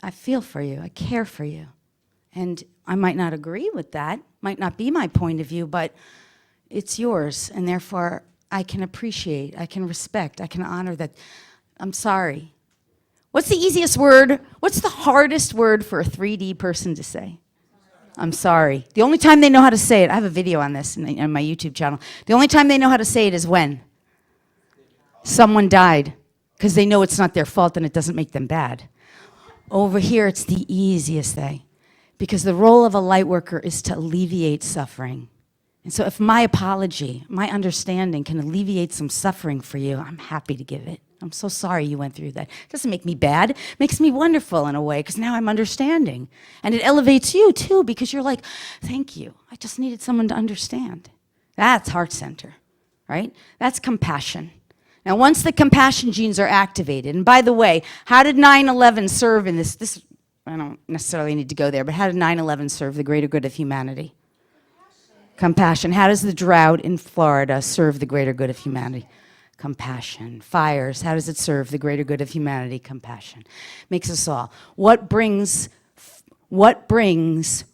I feel for you. I care for you. And I might not agree with that. Might not be my point of view, but it's yours. And therefore, I can appreciate, I can respect, I can honor that. I'm sorry. What's the easiest word? What's the hardest word for a 3D person to say? I'm sorry. The only time they know how to say it, I have a video on this on my YouTube channel. The only time they know how to say it is when someone died, because they know it's not their fault and it doesn't make them bad. Over here, it's the easiest thing, because the role of a light worker is to alleviate suffering. And so if my apology, my understanding can alleviate some suffering for you, I'm happy to give it. I'm so sorry you went through that. It doesn't make me bad. It makes me wonderful in a way, because now I'm understanding. And it elevates you too, because you're like, thank you. I just needed someone to understand. That's heart center, right? That's compassion. Now, once the compassion genes are activated, and by the way, how did 9/11 serve in this, I don't necessarily need to go there, but how did 9/11 serve the greater good of humanity? Compassion. How does the drought in Florida serve the greater good of humanity? Compassion. Fires. How does it serve the greater good of humanity? Compassion. Makes us all. What brings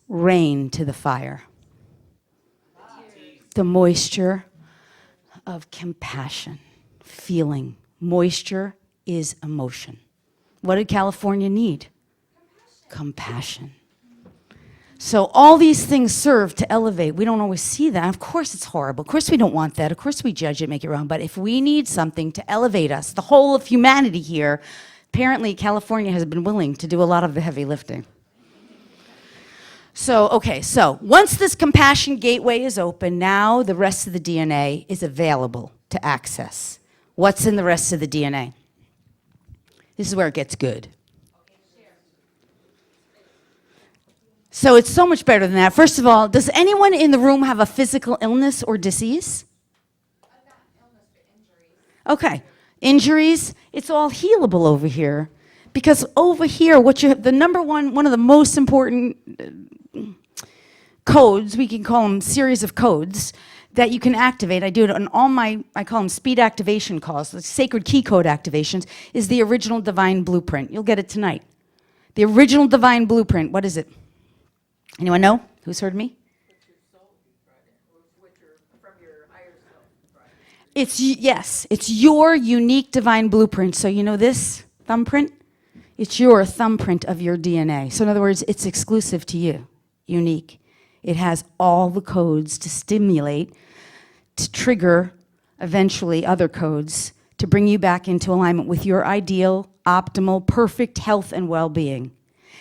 rain to the fire? The moisture of compassion. Feeling. Moisture is emotion. What did California need? Compassion. So all these things serve to elevate. We don't always see that. Of course it's horrible. Of course we don't want that. Of course we judge it, make it wrong. But if we need something to elevate us, the whole of humanity here, apparently California has been willing to do a lot of the heavy lifting. So once this compassion gateway is open, now the rest of the DNA is available to access. What's in the rest of the DNA? This is where it gets good. So it's so much better than that. First of all, does anyone in the room have a physical illness or disease? I've got illness or injuries. Okay. Injuries, it's all healable over here. Because over here, the number one of the most important codes, we can call them series of codes, that you can activate, I do it on all I call them speed activation calls, the sacred key code activations, is the original divine blueprint. You'll get it tonight. The original divine blueprint, what is it? Anyone know? Who's heard me? It's your unique divine blueprint. So you know this thumbprint? It's your thumbprint of your DNA. So in other words, it's exclusive to you, unique. It has all the codes to stimulate, to trigger eventually other codes, to bring you back into alignment with your ideal, optimal, perfect health and well-being.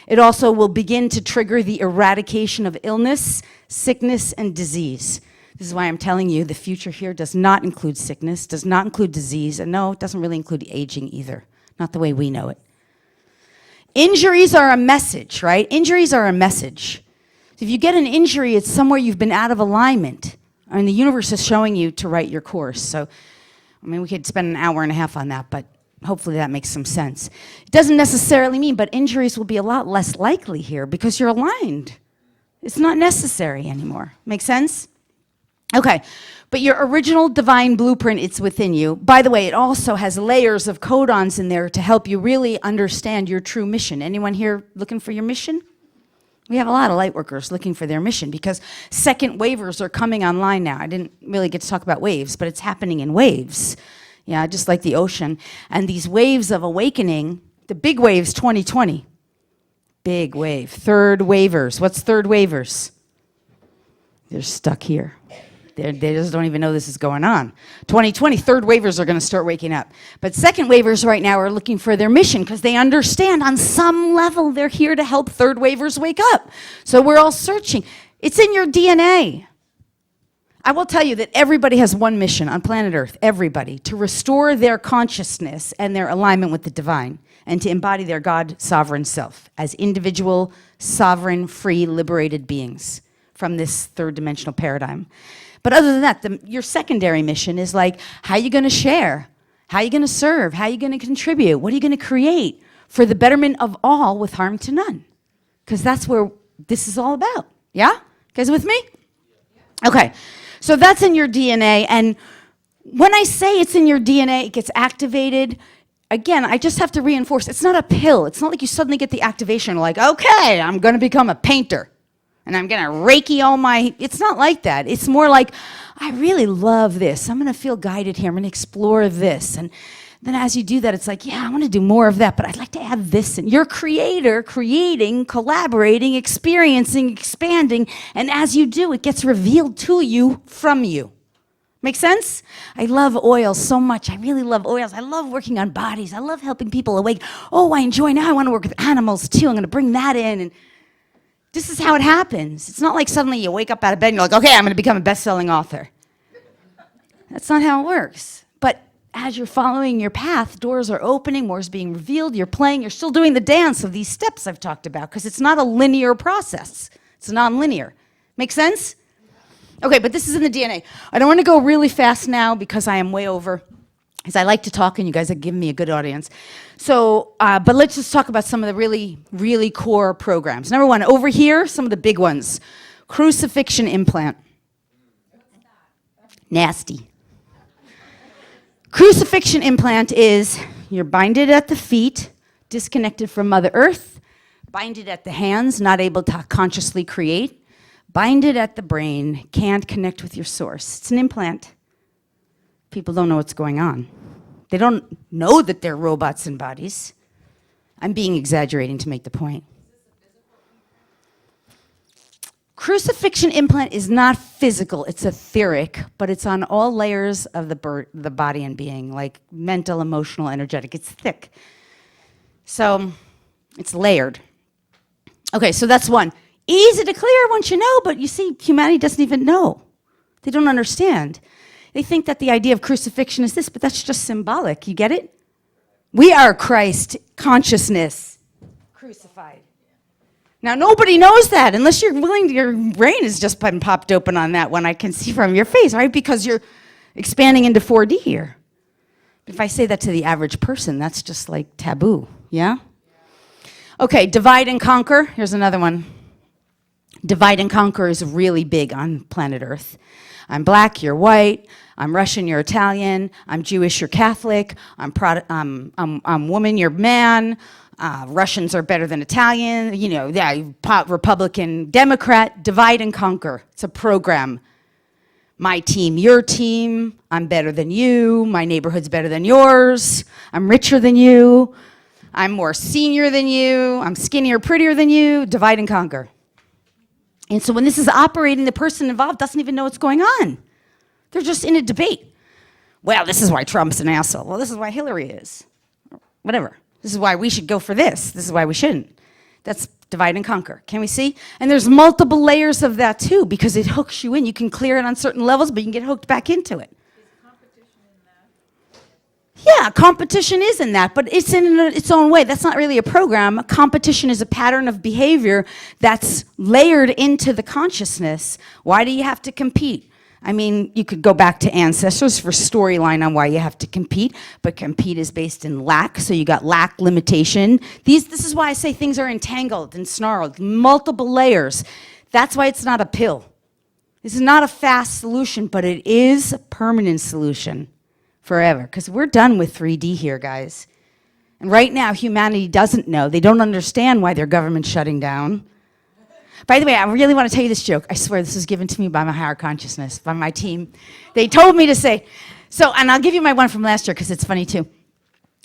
It also will begin to trigger the eradication of illness, sickness, and disease. This is why I'm telling you the future here does not include sickness, does not include disease, and no, it doesn't really include aging either, not the way we know it. Injuries are a message, right? Injuries are a message. If you get an injury, it's somewhere you've been out of alignment, and the universe is showing you to right your course. So, I mean, we could spend an hour and a half on that, but hopefully that makes some sense. It doesn't necessarily mean, but injuries will be a lot less likely here because you're aligned. It's not necessary anymore. Make sense? Okay, but your original divine blueprint, it's within you. By the way, it also has layers of codons in there to help you really understand your true mission. Anyone here looking for your mission? We have a lot of light workers looking for their mission because second wavers are coming online now. I didn't really get to talk about waves, but it's happening in waves. Yeah, just like the ocean. And these waves of awakening, the big waves 2020. Big wave. Third wavers. What's third wavers? They're stuck here. They just don't even know this is going on. 2020, third wavers are going to start waking up. But second wavers right now are looking for their mission because they understand on some level they're here to help third wavers wake up. So we're all searching. It's in your DNA. I will tell you that everybody has one mission on planet Earth, everybody, to restore their consciousness and their alignment with the divine and to embody their God sovereign self as individual, sovereign, free, liberated beings from this third dimensional paradigm. But other than that, your secondary mission is like, how are you going to share? How are you going to serve? How are you going to contribute? What are you going to create for the betterment of all with harm to none? Because that's where this is all about. Yeah? You guys with me? Okay. So that's in your DNA. And when I say it's in your DNA, it gets activated. Again, I just have to reinforce, it's not a pill. It's not like you suddenly get the activation like, okay, I'm going to become a painter. And I'm going to Reiki all my... It's not like that. It's more like, I really love this. I'm going to feel guided here. I'm going to explore this. And then as you do that, it's like, yeah, I want to do more of that, but I'd like to add this. And you're creator, creating, collaborating, experiencing, expanding. And as you do, it gets revealed to you from you. Make sense? I love oils so much. I really love oils. I love working on bodies. I love helping people awake. Oh, I enjoy now. I want to work with animals too. I'm going to bring that in. And this is how it happens. It's not like suddenly you wake up out of bed and you're like, okay, I'm going to become a best-selling author. That's not how it works. But as you're following your path, doors are opening, more is being revealed, you're playing, you're still doing the dance of these steps I've talked about because it's not a linear process. It's non-linear. Make sense? Okay, but this is in the DNA. I don't want to go really fast now because I am way over, because I like to talk and you guys have given me a good audience. So, but let's just talk about some of the really, really core programs. Number one, over here, some of the big ones. Crucifixion implant. Nasty. Crucifixion implant is you're binded at the feet, disconnected from Mother Earth, binded at the hands, not able to consciously create, binded at the brain, can't connect with your source. It's an implant. People don't know what's going on. They don't know that they're robots in bodies. I'm being exaggerating to make the point. Crucifixion implant is not physical, it's etheric, but it's on all layers of the body and being, like mental, emotional, energetic. It's thick. So it's layered. Okay, so that's one. Easy to clear once you know, but you see, humanity doesn't even know. They don't understand. They think that the idea of crucifixion is this, but that's just symbolic. You get it? We are Christ consciousness crucified. Now, nobody knows that unless you're willing to, your brain has just been popped open on that one, I can see from your face, right? Because you're expanding into 4D here. If I say that to the average person, that's just like taboo, yeah? Okay, divide and conquer. Here's another one. Divide and conquer is really big on planet Earth. I'm black, you're white. I'm Russian, you're Italian. I'm Jewish, you're Catholic. I'm woman, you're man. Russians are better than Italian. You know, yeah, Republican, Democrat. Divide and conquer. It's a program. My team, your team. I'm better than you. My neighborhood's better than yours. I'm richer than you. I'm more senior than you. I'm skinnier, prettier than you. Divide and conquer. And so when this is operating, the person involved doesn't even know what's going on. They're just in a debate. Well, this is why Trump's an asshole. Well, this is why Hillary is. Whatever. This is why we should go for this. This is why we shouldn't. That's divide and conquer. Can we see? And there's multiple layers of that too because it hooks you in. You can clear it on certain levels, but you can get hooked back into it. Yeah, competition is in that, but it's in its own way. That's not really a program. Competition is a pattern of behavior that's layered into the consciousness. Why do you have to compete? I mean, you could go back to Ancestors for storyline on why you have to compete, but compete is based in lack, so you got lack, limitation. This is why I say things are entangled and snarled, multiple layers. That's why it's not a pill. This is not a fast solution, but it is a permanent solution. Forever, because we're done with 3D here, guys. And right now, humanity doesn't know. They don't understand why their government's shutting down. By the way, I really want to tell you this joke. I swear this was given to me by my higher consciousness, by my team. They told me to say, so, and I'll give you my one from last year because it's funny too.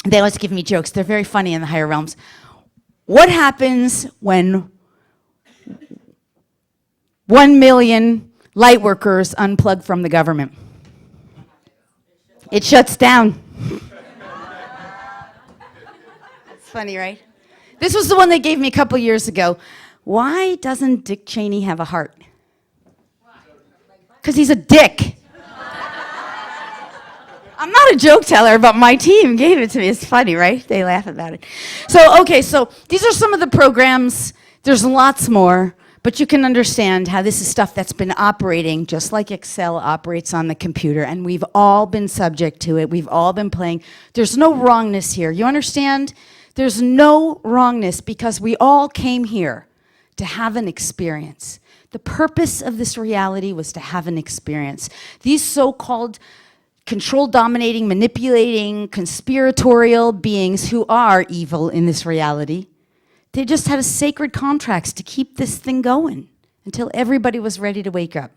They always give me jokes. They're very funny in the higher realms. What happens when 1 million Lightworkers unplug from the government. It shuts down. It's funny, right? This was the one they gave me a couple years ago. Why doesn't Dick Cheney have a heart? Because he's a dick. I'm not a joke teller, but my team gave it to me. It's funny, right? They laugh about it. So these are some of the programs. There's lots more, but you can understand how this is stuff that's been operating just like Excel operates on the computer, and we've all been subject to it. We've all been playing. There's no wrongness here. You understand? There's no wrongness because we all came here to have an experience. The purpose of this reality was to have an experience. These so-called control, dominating, manipulating, conspiratorial beings who are evil in this reality, they just had a sacred contracts to keep this thing going until everybody was ready to wake up.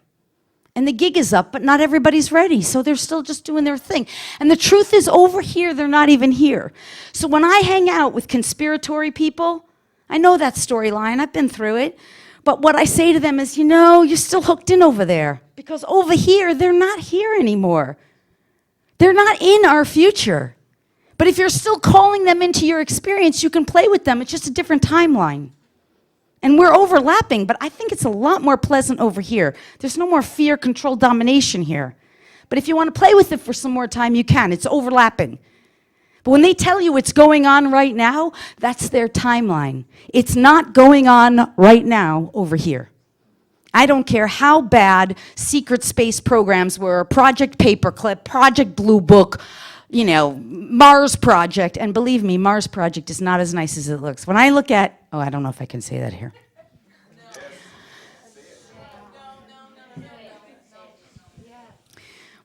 And the gig is up, but not everybody's ready, so they're still just doing their thing. And the truth is, over here, they're not even here. So when I hang out with conspiratory people, I know that storyline, I've been through it, but what I say to them is, you know, you're still hooked in over there, because over here, they're not here anymore. They're not in our future. But if you're still calling them into your experience, you can play with them. It's just a different timeline. And we're overlapping, but I think it's a lot more pleasant over here. There's no more fear, control, domination here. But if you want to play with it for some more time, you can. It's overlapping. But when they tell you it's going on right now, that's their timeline. It's not going on right now over here. I don't care how bad secret space programs were, Project Paperclip, Project Blue Book, you know, Mars Project. And believe me, Mars Project is not as nice as it looks. When I look at, oh, I don't know if I can say that here.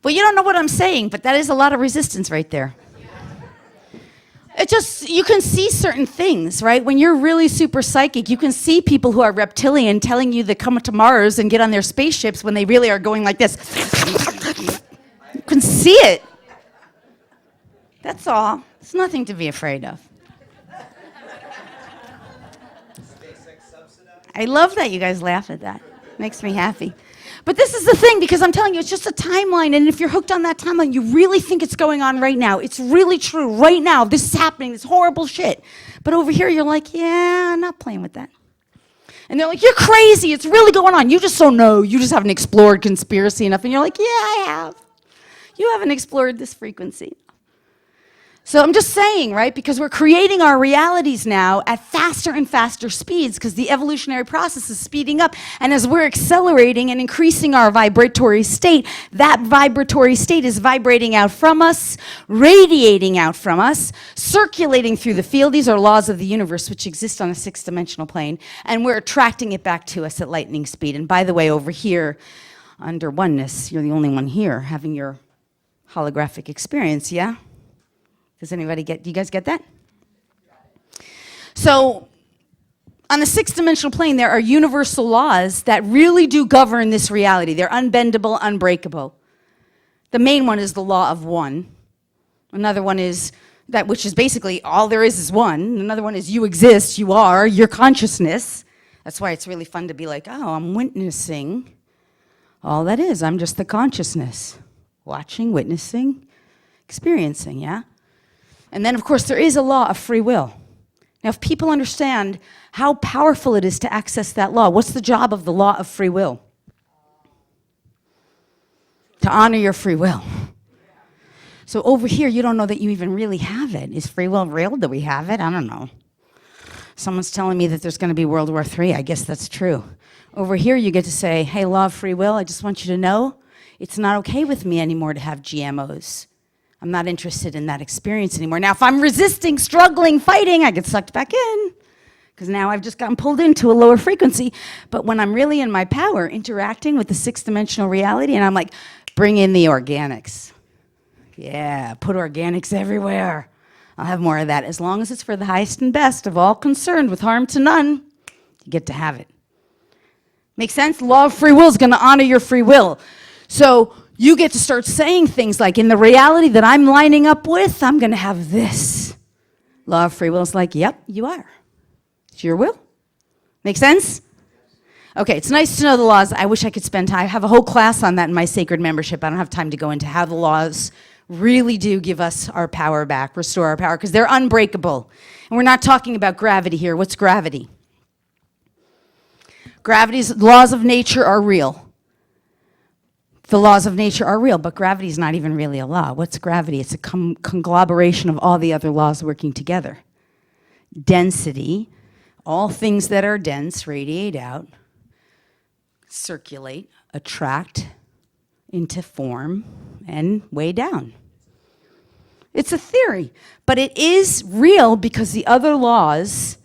Well, you don't know what I'm saying, but that is a lot of resistance right there. It just, you can see certain things, right? When you're really super psychic, you can see people who are reptilian telling you they come to Mars and get on their spaceships when they really are going like this. You can see it. That's all. It's nothing to be afraid of. I love that you guys laugh at that. Makes me happy. But this is the thing, because I'm telling you, it's just a timeline, and if you're hooked on that timeline, you really think it's going on right now. It's really true. Right now, this is happening, this horrible shit. But over here, you're like, yeah, I'm not playing with that. And they're like, you're crazy. It's really going on. You just don't know. You just haven't explored conspiracy enough. And you're like, yeah, I have. You haven't explored this frequency. So I'm just saying, right, because we're creating our realities now at faster and faster speeds because the evolutionary process is speeding up. And as we're accelerating and increasing our vibratory state, that vibratory state is vibrating out from us, radiating out from us, circulating through the field. These are laws of the universe which exist on a six-dimensional plane, and we're attracting it back to us at lightning speed. And by the way, over here, under oneness, you're the only one here having your holographic experience, yeah? Does anybody do you guys get that? So, on the six-dimensional plane, there are universal laws that really do govern this reality. They're unbendable, unbreakable. The main one is the law of one. Another one is that, which is basically all there is one. Another one is you exist, you are, your consciousness. That's why it's really fun to be like, oh, I'm witnessing. All that is, I'm just the consciousness. Watching, witnessing, experiencing, yeah? And then, of course, there is a law of free will. Now, if people understand how powerful it is to access that law, what's the job of the law of free will? To honor your free will. So over here, you don't know that you even really have it. Is free will real? Do we have it? I don't know. Someone's telling me that there's going to be World War III. I guess that's true. Over here, you get to say, hey, law of free will, I just want you to know it's not okay with me anymore to have GMOs. I'm not interested in that experience anymore. Now, if I'm resisting, struggling, fighting, I get sucked back in because now I've just gotten pulled into a lower frequency. But when I'm really in my power, interacting with the six-dimensional reality, and I'm like, bring in the organics. Yeah, put organics everywhere. I'll have more of that. As long as it's for the highest and best of all concerned with harm to none, you get to have it. Make sense? Law of free will is going to honor your free will. So you get to start saying things like, in the reality that I'm lining up with, I'm going to have this. Law of free will is like, yep, you are. It's your will. Make sense? Okay, it's nice to know the laws. I wish I could spend time. I have a whole class on that in my sacred membership. I don't have time to go into how the laws really do give us our power back, restore our power, because they're unbreakable. And we're not talking about gravity here. What's gravity? Gravity's laws of nature are real. The laws of nature are real, but gravity is not even really a law. What's gravity? It's a conglomeration of all the other laws working together. Density, all things that are dense radiate out, circulate, attract into form, and way down. It's a theory, but it is real because the other laws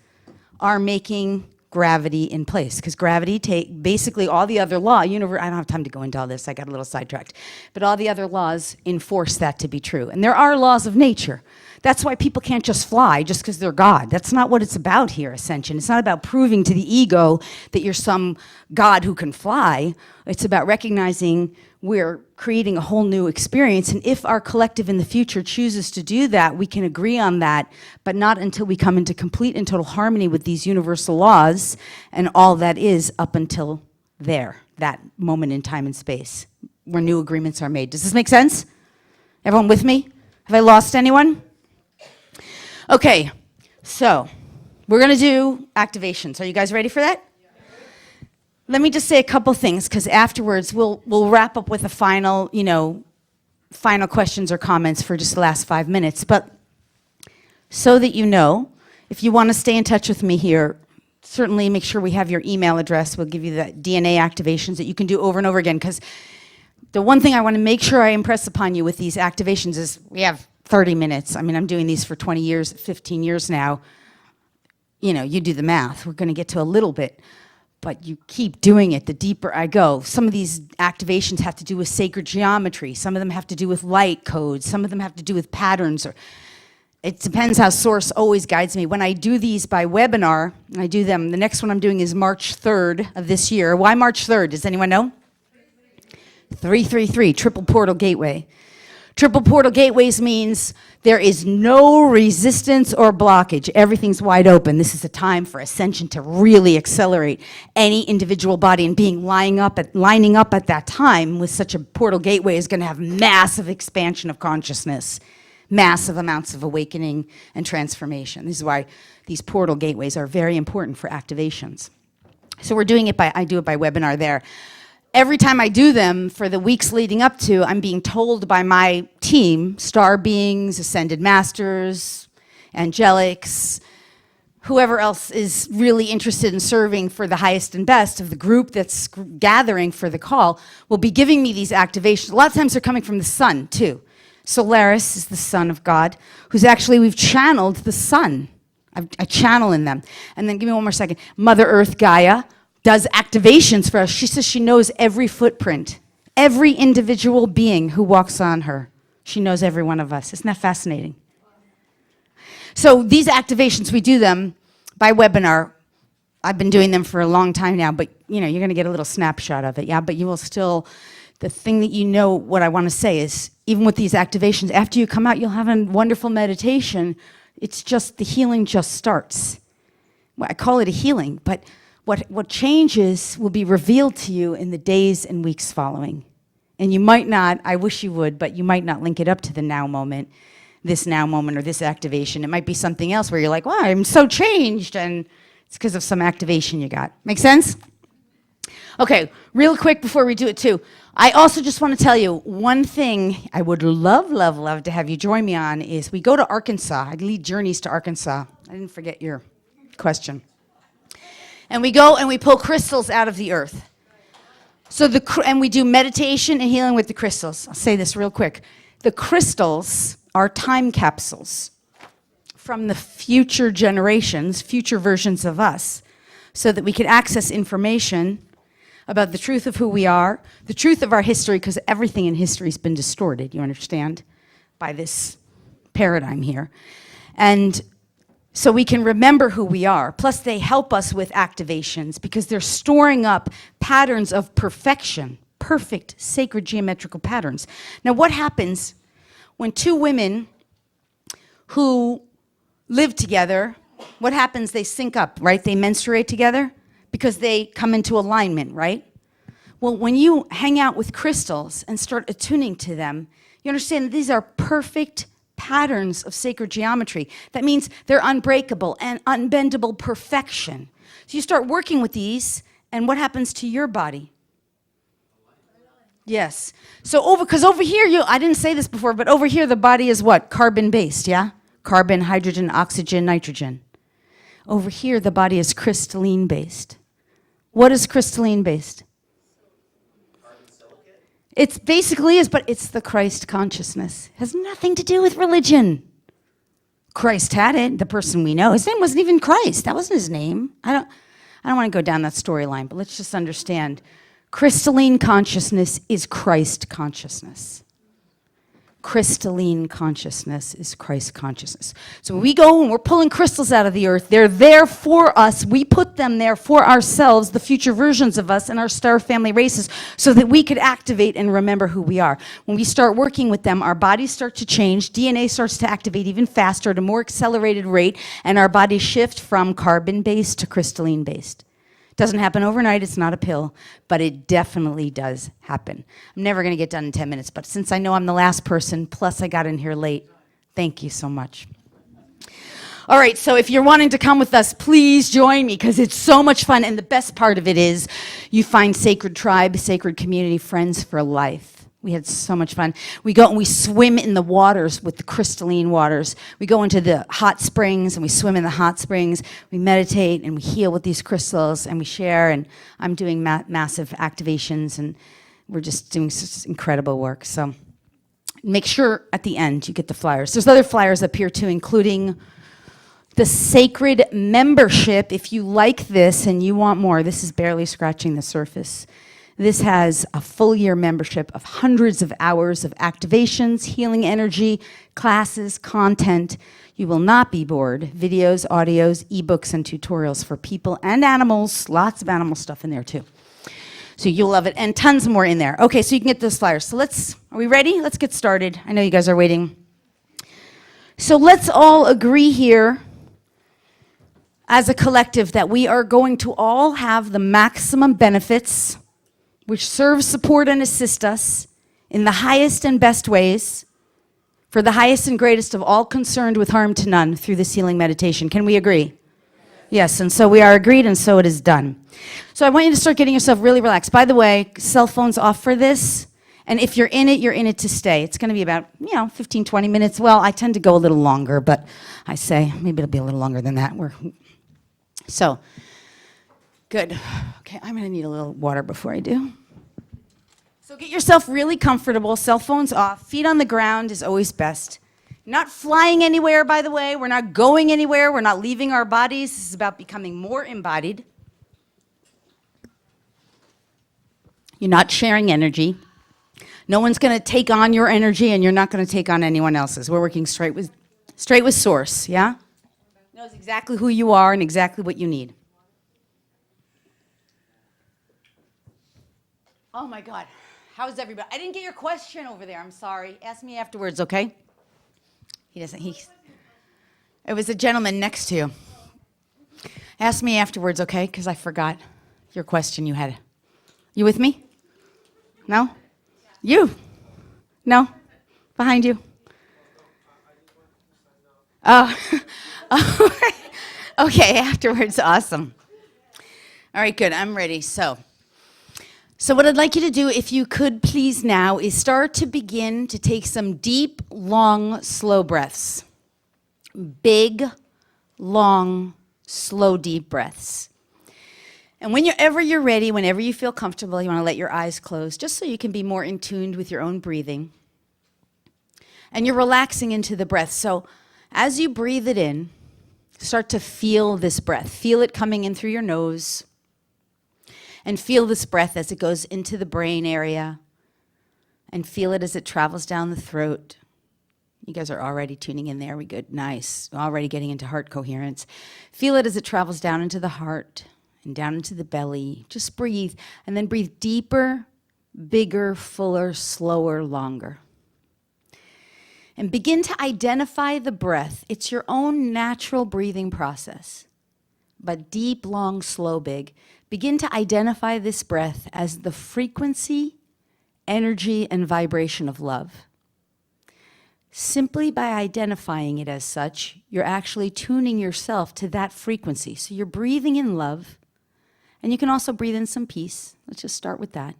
are making gravity in place, because gravity basically all the other law, I don't have time to go into all this, I got a little sidetracked, but all the other laws enforce that to be true. And there are laws of nature. That's why people can't just fly just because they're God. That's not what it's about here, Ascension. It's not about proving to the ego that you're some God who can fly. It's about recognizing we're creating a whole new experience, and if our collective in the future chooses to do that, we can agree on that, but not until we come into complete and total harmony with these universal laws and all that is up until there, that moment in time and space, where new agreements are made. Does this make sense? Everyone with me? Have I lost anyone? Okay, so we're gonna do activations. Are you guys ready for that? Let me just say a couple things, because afterwards we'll wrap up with the final, final questions or comments for just the last 5 minutes. But so that you know, if you want to stay in touch with me here, certainly make sure we have your email address. We'll give you the DNA activations that you can do over and over again, because the one thing I want to make sure I impress upon you with these activations is we have 30 minutes. I mean, I'm doing these for 20 years, 15 years now. You do the math. We're going to get to a little bit. But you keep doing it the deeper I go. Some of these activations have to do with sacred geometry. Some of them have to do with light codes. Some of them have to do with patterns. Or it depends how Source always guides me. When I do these by webinar, I do them. The next one I'm doing is March 3rd of this year. Why March 3rd? Does anyone know? 333, Triple Portal Gateway. Triple Portal Gateways means there is no resistance or blockage. Everything's wide open. This is a time for Ascension to really accelerate. Any individual body and being lining up at that time with such a portal gateway is going to have massive expansion of consciousness, massive amounts of awakening and transformation. This is why these portal gateways are very important for activations. So I do it by webinar there. Every time I do them for the weeks leading up to, I'm being told by my team, star beings, ascended masters, angelics, whoever else is really interested in serving for the highest and best of the group that's gathering for the call, will be giving me these activations. A lot of times they're coming from the sun, too. Solaris is the son of God, we've channeled the sun. I channel in them. And then give me one more second. Mother Earth Gaia does activations for us. She says she knows every footprint, every individual being who walks on her. She knows every one of us. Isn't that fascinating? So these activations, we do them by webinar. I've been doing them for a long time now, but you're going to get a little snapshot of it, yeah? But you will still, the thing that what I want to say is, even with these activations, after you come out, you'll have a wonderful meditation. It's just, the healing just starts. Well, I call it a healing, but what changes will be revealed to you in the days and weeks following. And you might not, I wish you would, but you might not link it up to the now moment, this now moment or this activation. It might be something else where you're like, wow, I'm so changed, and it's because of some activation you got. Make sense? Okay, real quick before we do it too, I also just want to tell you one thing I would love, love, love to have you join me on is we go to Arkansas. I lead journeys to Arkansas. I didn't forget your question. And we go and we pull crystals out of the earth. And we do meditation and healing with the crystals. I'll say this real quick. The crystals are time capsules from the future generations, future versions of us, so that we can access information about the truth of who we are, the truth of our history, because everything in history has been distorted, you understand, by this paradigm here. And so we can remember who we are. Plus, they help us with activations because they're storing up patterns of perfection, perfect, sacred geometrical patterns. Now, what happens when two women who live together, what happens? They sync up, right? They menstruate together. because they come into alignment, right? Well, when you hang out with crystals and start attuning to them, you understand that these are perfect patterns of sacred geometry. That means they're unbreakable and unbendable perfection. So you start working with these, and what happens to your body? Yes. So because over here, I didn't say this before, but over here the body is what? Carbon-based, yeah? Carbon, hydrogen, oxygen, nitrogen. Over here the body is crystalline-based. What is crystalline-based? It basically is, but it's the Christ consciousness. It has nothing to do with religion. Christ had it, the person we know. His name wasn't even Christ. That wasn't his name. I don't want to go down that storyline, but let's just understand. Crystalline consciousness is Christ consciousness. Crystalline consciousness is Christ consciousness. So when we go and we're pulling crystals out of the earth, they're there for us. We put them there for ourselves, the future versions of us and our star family races, so that we could activate and remember who we are. When we start working with them, our bodies start to change, DNA starts to activate even faster at a more accelerated rate, and our bodies shift from carbon-based to crystalline-based. Doesn't happen overnight, it's not a pill, but it definitely does happen. I'm never gonna get done in 10 minutes, but since I know I'm the last person, plus I got in here late, thank you so much. All right, so if you're wanting to come with us, please join me, because it's so much fun, and the best part of it is you find sacred tribe, sacred community, friends for life. We had so much fun. We go and we swim in the waters with the crystalline waters. We go into the hot springs and we swim in the hot springs. We meditate and we heal with these crystals and we share. And I'm doing massive activations and we're just doing such incredible work. So make sure at the end you get the flyers. There's other flyers up here too, including the sacred membership. If you like this and you want more, this is barely scratching the surface. This has a full year membership of hundreds of hours of activations, healing energy, classes, content. You will not be bored. Videos, audios, ebooks, and tutorials for people and animals. Lots of animal stuff in there too. So you'll love it, and tons more in there. Okay, so you can get those flyers. So are we ready? Let's get started. I know you guys are waiting. So let's all agree here as a collective that we are going to all have the maximum benefits which serve, support, and assist us in the highest and best ways for the highest and greatest of all concerned with harm to none through this healing meditation. Can we agree? Yes, and so we are agreed, and so it is done. So I want you to start getting yourself really relaxed. By the way, cell phones off for this, and if you're in it to stay. It's going to be about, 15, 20 minutes. Well, I tend to go a little longer, but I say maybe it'll be a little longer than that. So, good. Okay, I'm going to need a little water before I do. So get yourself really comfortable, cell phones off, feet on the ground is always best. Not flying anywhere, by the way. We're not going anywhere. We're not leaving our bodies. This is about becoming more embodied. You're not sharing energy. No one's going to take on your energy, and you're not going to take on anyone else's. We're working straight with Source, yeah? Knows exactly who you are and exactly what you need. Oh my God. How's everybody? I didn't get your question over there. I'm sorry. Ask me afterwards, okay? It was a gentleman next to you. Ask me afterwards, okay? Because I forgot your question you had. You with me? No? You? No? Behind you? Oh. Okay, afterwards. Awesome. All right, good. I'm ready. So what I'd like you to do, if you could please now, is start to begin to take some deep, long, slow breaths. Big, long, slow, deep breaths. And whenever you're ready, whenever you feel comfortable, you want to let your eyes close, just so you can be more in tune with your own breathing. And you're relaxing into the breath. So as you breathe it in, start to feel this breath. Feel it coming in through your nose. And feel this breath as it goes into the brain area. And feel it as it travels down the throat. You guys are already tuning in there. We good. Nice. Already getting into heart coherence. Feel it as it travels down into the heart and down into the belly. Just breathe. And then breathe deeper, bigger, fuller, slower, longer. And begin to identify the breath. It's your own natural breathing process. but deep, long, slow, big. Begin to identify this breath as the frequency, energy, and vibration of love. Simply by identifying it as such, you're actually tuning yourself to that frequency. So you're breathing in love, and you can also breathe in some peace. Let's just start with that.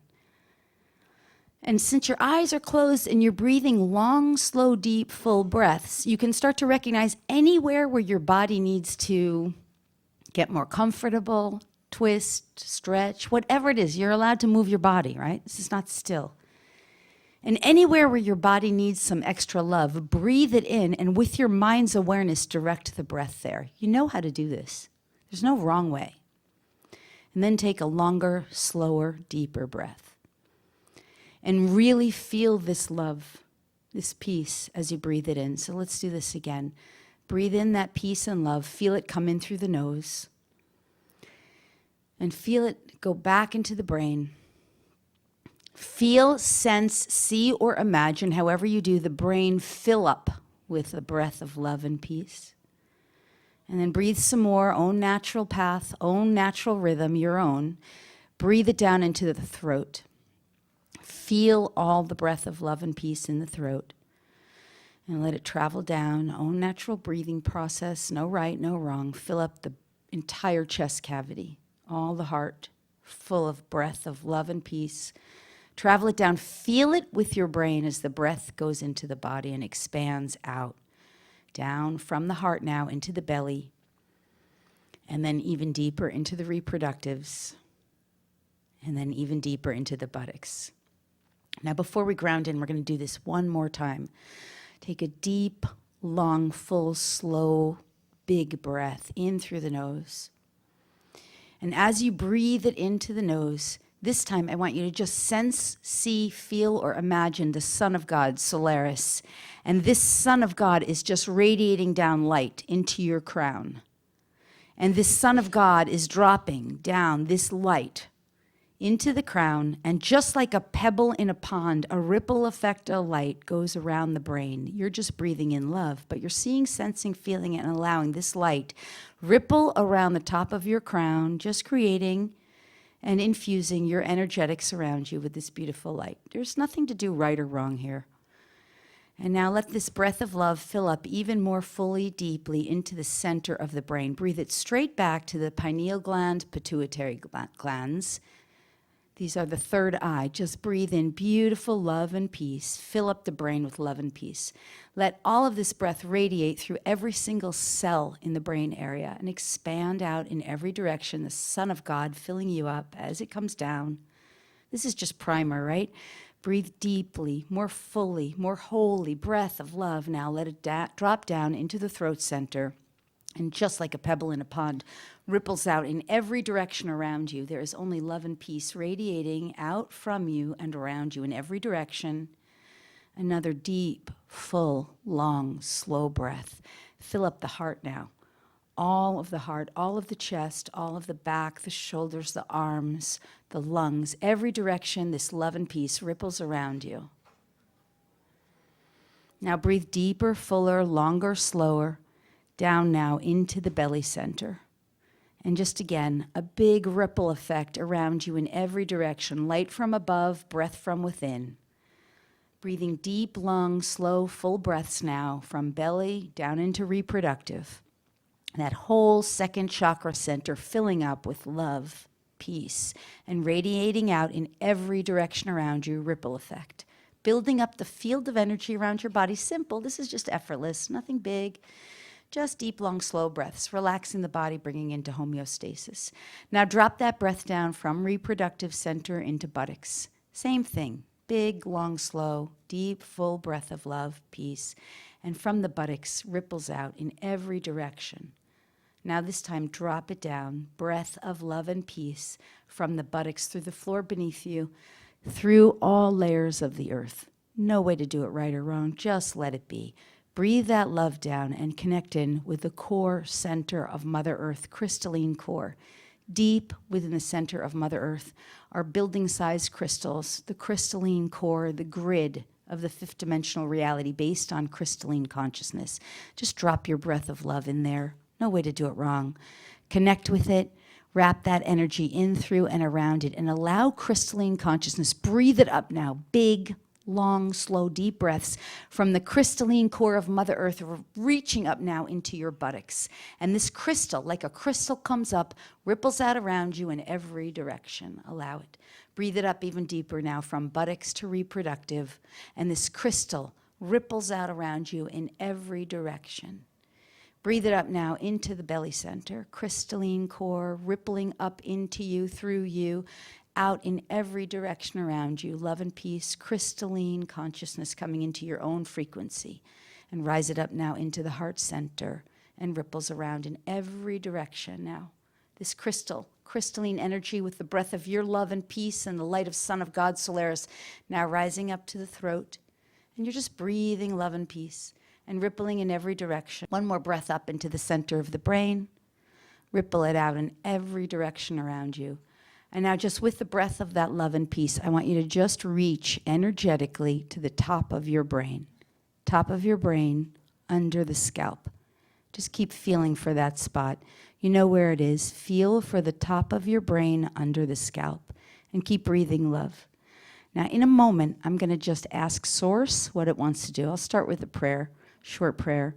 And since your eyes are closed and you're breathing long, slow, deep, full breaths, you can start to recognize anywhere where your body needs to get more comfortable, twist, stretch, whatever it is. You're allowed to move your body, right? This is not still. And anywhere where your body needs some extra love, breathe it in, and with your mind's awareness, direct the breath there. You know how to do this. There's no wrong way. And then take a longer, slower, deeper breath. And really feel this love, this peace as you breathe it in. So let's do this again. Breathe in that peace and love. Feel it come in through the nose. And feel it go back into the brain. Feel, sense, see, or imagine, however you do, the brain fill up with the breath of love and peace. And then breathe some more, own natural path, own natural rhythm, your own. Breathe it down into the throat. Feel all the breath of love and peace in the throat. And let it travel down, own natural breathing process, no right, no wrong. Fill up the entire chest cavity, all the heart, full of breath of love and peace. Travel it down, feel it with your brain as the breath goes into the body and expands out. Down from the heart now into the belly, and then even deeper into the reproductives, and then even deeper into the buttocks. Now before we ground in, we're going to do this one more time. Take a deep, long, full, slow, big breath in through the nose. And as you breathe it into the nose, this time I want you to just sense, see, feel, or imagine the Son of God, Solaris. And this Son of God is just radiating down light into your crown. And this Son of God is dropping down this light into the crown, and just like a pebble in a pond, a ripple effect of light goes around the brain. You're just breathing in love, but you're seeing, sensing, feeling, and allowing this light ripple around the top of your crown, just creating and infusing your energetics around you with this beautiful light. There's nothing to do right or wrong here. And now let this breath of love fill up even more fully, deeply into the center of the brain. Breathe it straight back to the pineal gland, pituitary glands. These are the third eye. Just breathe in beautiful love and peace. Fill up the brain with love and peace. Let all of this breath radiate through every single cell in the brain area and expand out in every direction. The Son of God filling you up as it comes down. This is just primer, right? Breathe deeply, more fully, more wholly. Breath of love. Now let it drop down into the throat center. And just like a pebble in a pond, ripples out in every direction around you. There is only love and peace radiating out from you and around you in every direction. Another deep, full, long, slow breath. Fill up the heart now. All of the heart, all of the chest, all of the back, the shoulders, the arms, the lungs, every direction, this love and peace ripples around you. Now breathe deeper, fuller, longer, slower. Down now into the belly center. And just again, a big ripple effect around you in every direction. Light from above, breath from within. Breathing deep, long, slow, full breaths now from belly down into reproductive. That whole second chakra center filling up with love, peace, and radiating out in every direction around you, ripple effect. Building up the field of energy around your body. Simple. This is just effortless, nothing big. Just deep, long, slow breaths, relaxing the body, bringing into homeostasis. Now drop that breath down from reproductive center into buttocks. Same thing, big, long, slow, deep, full breath of love, peace. And from the buttocks, ripples out in every direction. Now this time, drop it down, breath of love and peace from the buttocks through the floor beneath you, through all layers of the earth. No way to do it right or wrong, just let it be. Breathe that love down and connect in with the core center of Mother Earth, crystalline core. Deep within the center of Mother Earth are building-sized crystals, the crystalline core, the grid of the fifth dimensional reality based on crystalline consciousness. Just drop your breath of love in there. No way to do it wrong. Connect with it. Wrap that energy in, through, and around it, and allow crystalline consciousness. Breathe it up now. Big, long, slow, deep breaths from the crystalline core of Mother Earth, reaching up now into your buttocks. And this crystal, like a crystal, comes up, ripples out around you in every direction. Allow it. Breathe it up even deeper now from buttocks to reproductive. And this crystal ripples out around you in every direction. Breathe it up now into the belly center, crystalline core, rippling up into you, through you, out in every direction around you. Love and peace, crystalline consciousness coming into your own frequency. And rise it up now into the heart center and ripples around in every direction now. This crystalline energy with the breath of your love and peace and the light of Son of God, Solaris, now rising up to the throat. And you're just breathing love and peace and rippling in every direction. One more breath up into the center of the brain. Ripple it out in every direction around you. And now just with the breath of that love and peace, I want you to just reach energetically to the top of your brain. Top of your brain, under the scalp. Just keep feeling for that spot. You know where it is. Feel for the top of your brain under the scalp. And keep breathing love. Now, in a moment, I'm going to just ask Source what it wants to do. I'll start with a prayer, short prayer.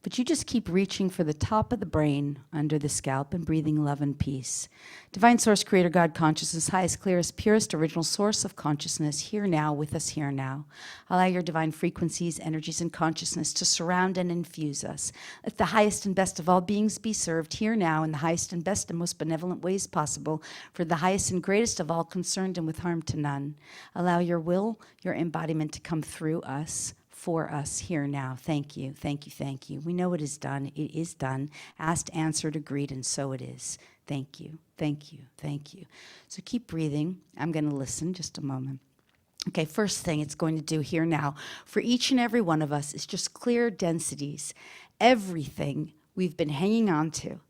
But you just keep reaching for the top of the brain, under the scalp, and breathing love and peace. Divine Source, Creator, God, Consciousness, highest, clearest, purest, original source of consciousness, here now, with us here now. Allow your divine frequencies, energies, and consciousness to surround and infuse us. Let the highest and best of all beings be served here now in the highest and best and most benevolent ways possible, for the highest and greatest of all, concerned and with harm to none. Allow your will, your embodiment to come through us, for us here now. Thank you, thank you, thank you. We know it is done. It is done. Asked, answered, agreed, and so it is. Thank you, thank you, thank you. So keep breathing. I'm going to listen just a moment. Okay, first thing it's going to do here now for each and every one of us is just clear densities. Everything we've been hanging on to.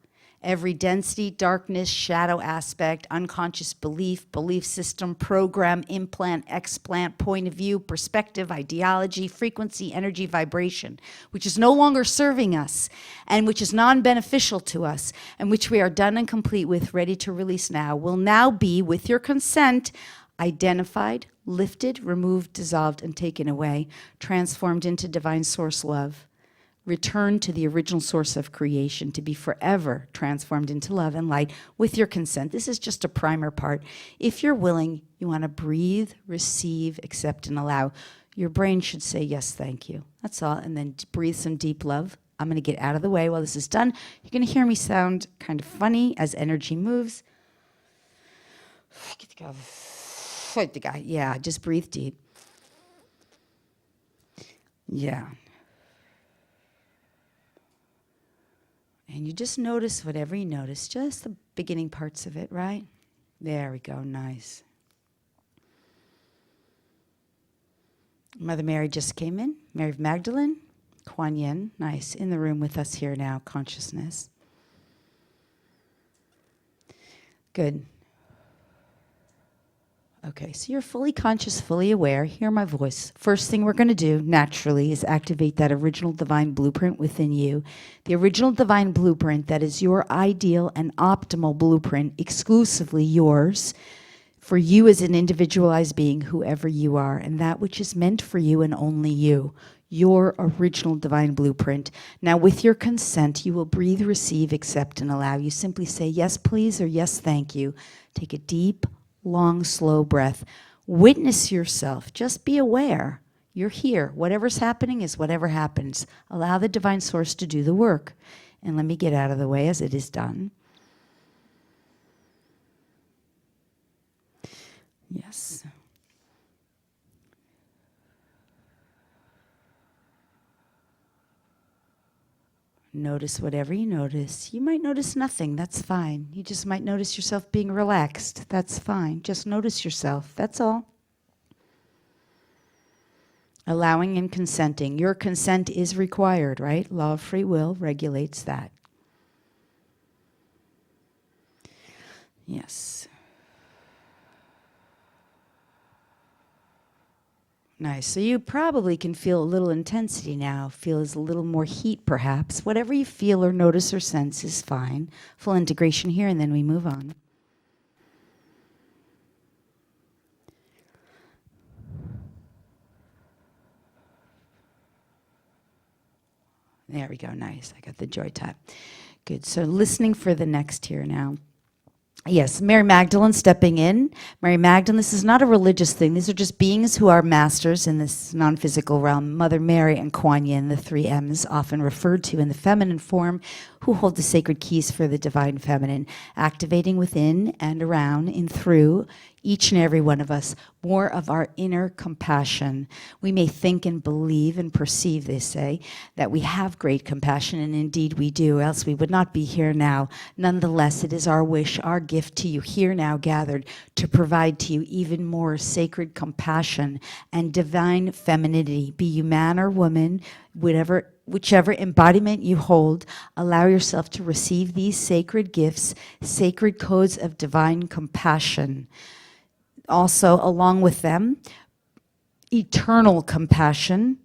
Every density, darkness, shadow aspect, unconscious belief, belief system, program, implant, explant, point of view, perspective, ideology, frequency, energy, vibration, which is no longer serving us and which is non-beneficial to us and which we are done and complete with, ready to release now, will now be, with your consent, identified, lifted, removed, dissolved, and taken away, transformed into divine source love. Return to the original source of creation, to be forever transformed into love and light with your consent. This is just a primer part. If you're willing, you want to breathe, receive, accept, and allow. Your brain should say, yes, thank you. That's all. And then breathe some deep love. I'm going to get out of the way while this is done. You're going to hear me sound kind of funny as energy moves. Yeah, just breathe deep. Yeah. And you just notice whatever you notice, just the beginning parts of it, right? There we go, nice. Mother Mary just came in, Mary of Magdalene, Kuan Yin, nice, in the room with us here now, consciousness. Good. Okay, so you're fully conscious, fully aware. Hear my voice. First thing we're going to do, naturally, is activate that original divine blueprint within you. The original divine blueprint that is your ideal and optimal blueprint, exclusively yours, for you as an individualized being, whoever you are, and that which is meant for you and only you. Your original divine blueprint. Now, with your consent, you will breathe, receive, accept, and allow. You simply say, yes, please, or yes, thank you. Take a deep, long, slow breath. Witness yourself. Just be aware. You're here. Whatever's happening is whatever happens. Allow the divine source to do the work. And let me get out of the way as it is done. Yes. Notice whatever you notice. You might notice nothing. That's fine. You just might notice yourself being relaxed. That's fine. Just notice yourself. That's all. Allowing and consenting. Your consent is required, right? Law of free will regulates that. Yes. Nice. So you probably can feel a little intensity now, feel as a little more heat perhaps. Whatever you feel or notice or sense is fine. Full integration here, and then we move on. There we go. Nice. I got the joy tap. Good. So listening for the next here now. Yes, Mary Magdalene stepping in. Mary Magdalene, this is not a religious thing. These are just beings who are masters in this non-physical realm. Mother Mary and Kuan Yin, the three M's, often referred to in the feminine form, who hold the sacred keys for the divine feminine, activating within and around and through each and every one of us more of our inner compassion. We may think and believe and perceive, they say, that we have great compassion, and indeed we do, else we would not be here now. Nonetheless, it is our wish, our gift to you here now gathered, to provide to you even more sacred compassion and divine femininity. Be you man or woman, whichever embodiment you hold, allow yourself to receive these sacred gifts, sacred codes of divine compassion. Also, along with them, eternal compassion,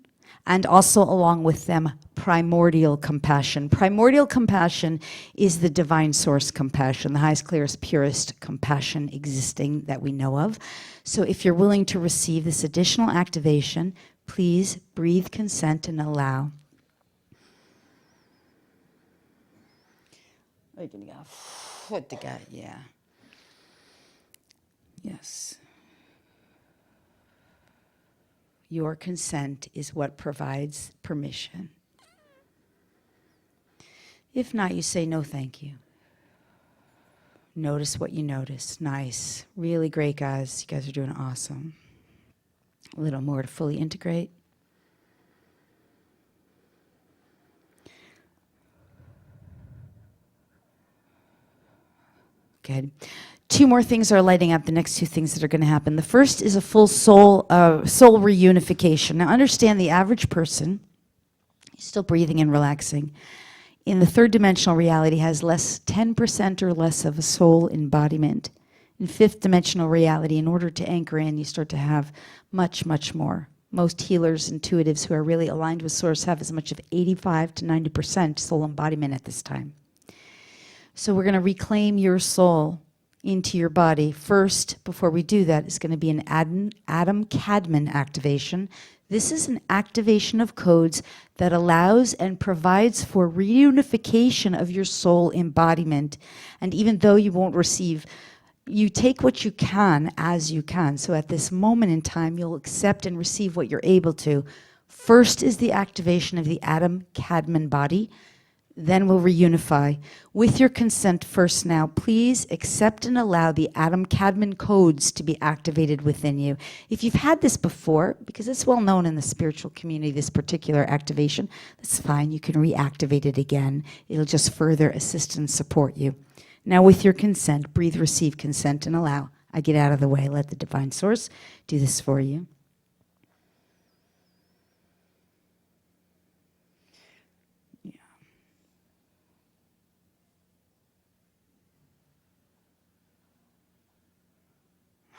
and also along with them, primordial compassion. Primordial compassion is the divine source compassion, the highest, clearest, purest compassion existing that we know of. So if you're willing to receive this additional activation, please breathe, consent, and allow. What the guy, yeah. Yes. Your consent is what provides permission. If not, you say no thank you. Notice what you notice. Nice. Really great, guys. You guys are doing awesome. A little more to fully integrate. Good. Two more things are lighting up, the next two things that are going to happen. The first is a full soul reunification. Now understand the average person, still breathing and relaxing, in the third dimensional reality has 10% or less of a soul embodiment. In fifth dimensional reality, in order to anchor in, you start to have much, much more. Most healers, intuitives who are really aligned with Source have as much of 85 to 90% soul embodiment at this time. So we're going to reclaim your soul into your body. First, before we do that, is going to be an Adam-Cadman activation. This is an activation of codes that allows and provides for reunification of your soul embodiment. And even though you won't receive, you take what you can as you can. So at this moment in time, you'll accept and receive what you're able to. First is the activation of the Adam-Cadman body. Then we'll reunify. With your consent first now, please accept and allow the Adam-Cadman codes to be activated within you. If you've had this before, because it's well known in the spiritual community, this particular activation, that's fine. You can reactivate it again. It'll just further assist and support you. Now with your consent, breathe, receive, consent, and allow. I get out of the way. Let the divine source do this for you.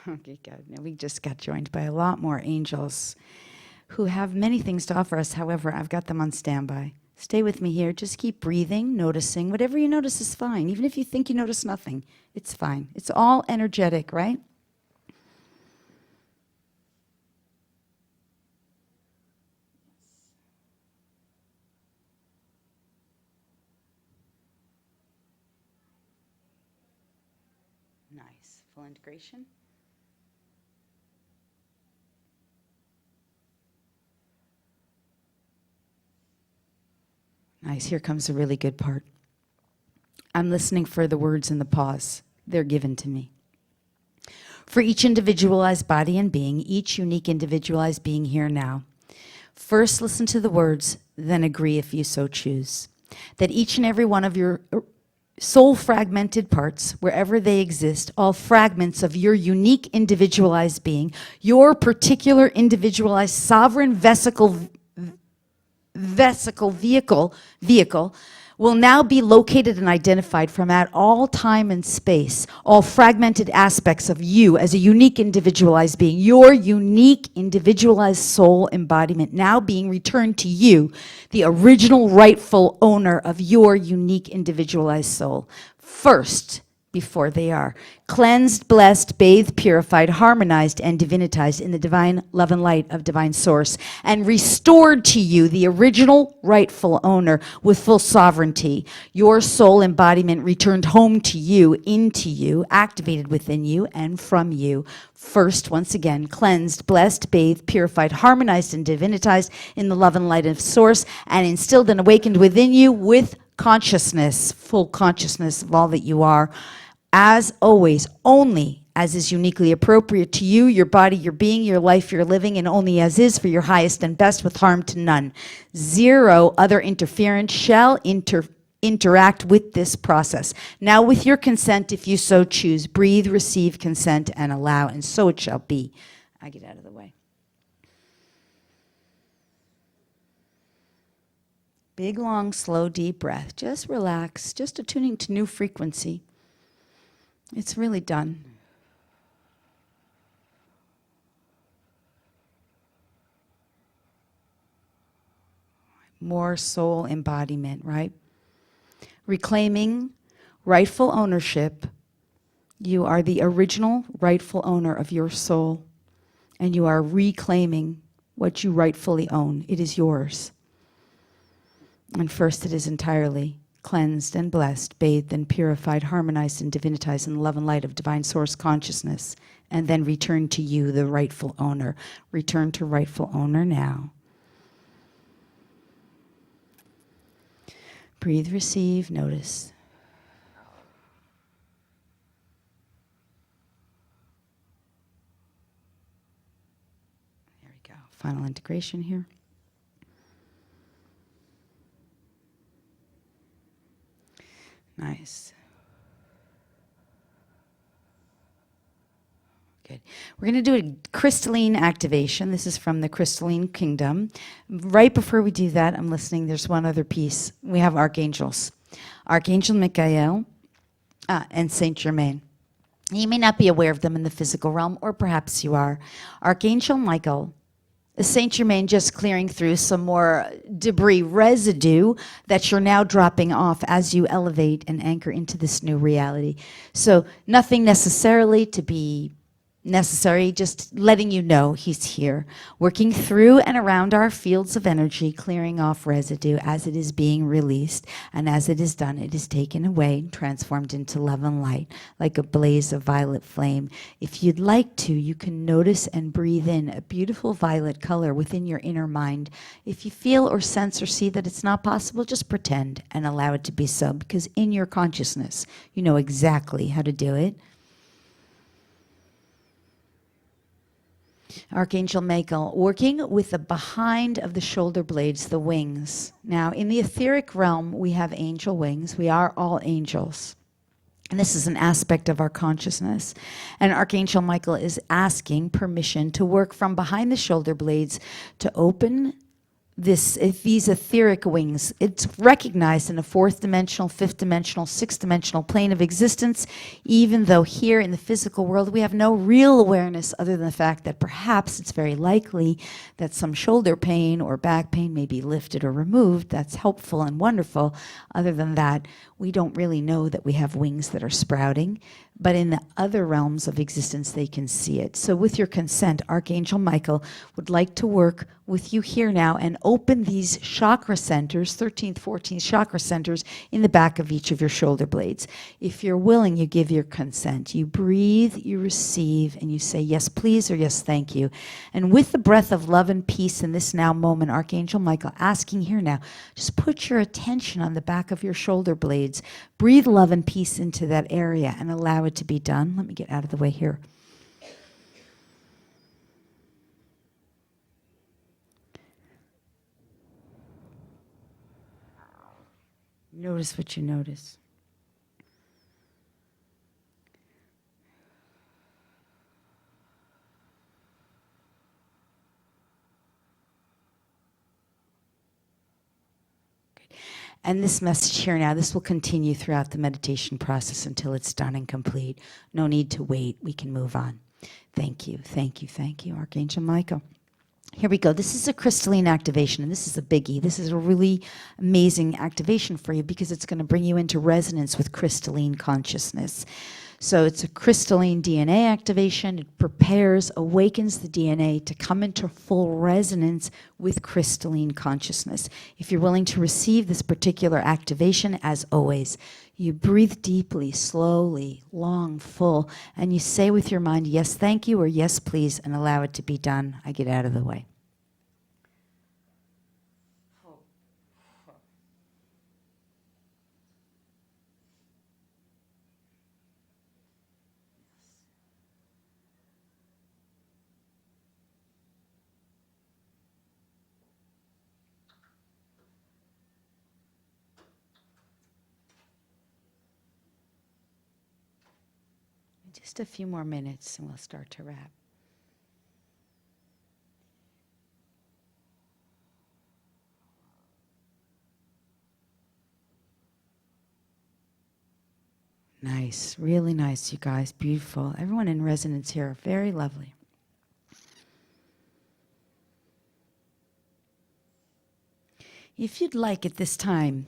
Okay, good. Now we just got joined by a lot more angels who have many things to offer us. However, I've got them on standby. Stay with me here. Just keep breathing, noticing. Whatever you notice is fine. Even if you think you notice nothing, it's fine. It's all energetic, right? Nice. Full integration. Nice. Here comes a really good part. I'm listening for the words in the pause. They're given to me. For each individualized body and being, each unique individualized being here now. First, listen to the words, then agree if you so choose. That each and every one of your soul fragmented parts, wherever they exist, all fragments of your unique individualized being, your particular individualized sovereign vehicle, will now be located and identified from at all time and space, all fragmented aspects of you as a unique individualized being, your unique individualized soul embodiment now being returned to you, the original rightful owner of your unique individualized soul. First, before they are cleansed, blessed, bathed, purified, harmonized, and divinitized in the divine love and light of divine source, and restored to you, the original rightful owner, with full sovereignty. Your soul embodiment returned home to you, into you, activated within you, and from you. First, once again, cleansed, blessed, bathed, purified, harmonized, and divinitized in the love and light of source, and instilled and awakened within you with consciousness, full consciousness of all that you are. As always, only as is uniquely appropriate to you, your body, your being, your life, your living, and only as is for your highest and best with harm to none. Zero other interference shall interact with this process. Now, with your consent, if you so choose, breathe, receive, consent, and allow, and so it shall be. I get out of the way. Big, long, slow, deep breath. Just relax, just attuning to new frequency. It's really done. More soul embodiment, right? Reclaiming rightful ownership. You are the original rightful owner of your soul, and you are reclaiming what you rightfully own. It is yours. And first, it is entirely cleansed and blessed, bathed and purified, harmonized and divinitized in the love and light of divine source consciousness, and then return to you, the rightful owner. Return to rightful owner now. Breathe, receive, notice. There we go. Final integration here. Nice. Good. We're going to do a crystalline activation. This is from the Crystalline Kingdom. Right before we do that, I'm listening. There's one other piece. We have archangels. Archangel Michael and Saint Germain. You may not be aware of them in the physical realm, or perhaps you are. Archangel Michael, Saint Germain, just clearing through some more debris residue that you're now dropping off as you elevate and anchor into this new reality. So nothing necessarily to be necessary, just letting you know he's here, working through and around our fields of energy, clearing off residue as it is being released. And as it is done, it is taken away and transformed into love and light, like a blaze of violet flame. If you'd like to, you can notice and breathe in a beautiful violet color within your inner mind. If you feel or sense or see that it's not possible, just pretend and allow it to be so, because in your consciousness, you know exactly how to do it. Archangel Michael, working with the behind of the shoulder blades, the wings. Now, in the etheric realm, we have angel wings. We are all angels. And this is an aspect of our consciousness. And Archangel Michael is asking permission to work from behind the shoulder blades to open these etheric wings. It's recognized in a fourth dimensional, fifth dimensional, sixth dimensional plane of existence, even though here in the physical world we have no real awareness other than the fact that perhaps it's very likely that some shoulder pain or back pain may be lifted or removed. That's helpful and wonderful. Other than that, we don't really know that we have wings that are sprouting. But in the other realms of existence, they can see it. So with your consent, Archangel Michael would like to work with you here now and open these chakra centers, 13th, 14th chakra centers in the back of each of your shoulder blades. If you're willing, you give your consent. You breathe, you receive, and you say yes, please, or yes, thank you. And with the breath of love and peace in this now moment, Archangel Michael asking here now, just put your attention on the back of your shoulder blades. Breathe love and peace into that area and allow it to be done. Let me get out of the way here. Notice what you notice. And this message here now, this will continue throughout the meditation process until it's done and complete. No need to wait. We can move on. Thank you, thank you, thank you, Archangel Michael. Here we go. This is a crystalline activation, and this is a biggie. This is a really amazing activation for you because it's going to bring you into resonance with crystalline consciousness. So it's a crystalline DNA activation. It prepares, awakens the DNA to come into full resonance with crystalline consciousness. If you're willing to receive this particular activation, as always, you breathe deeply, slowly, long, full, and you say with your mind, yes, thank you, or yes, please, and allow it to be done. I get out of the way. Just a few more minutes and we'll start to wrap. Nice, really nice, you guys. Beautiful. Everyone in resonance here, very lovely. If you'd like at this time,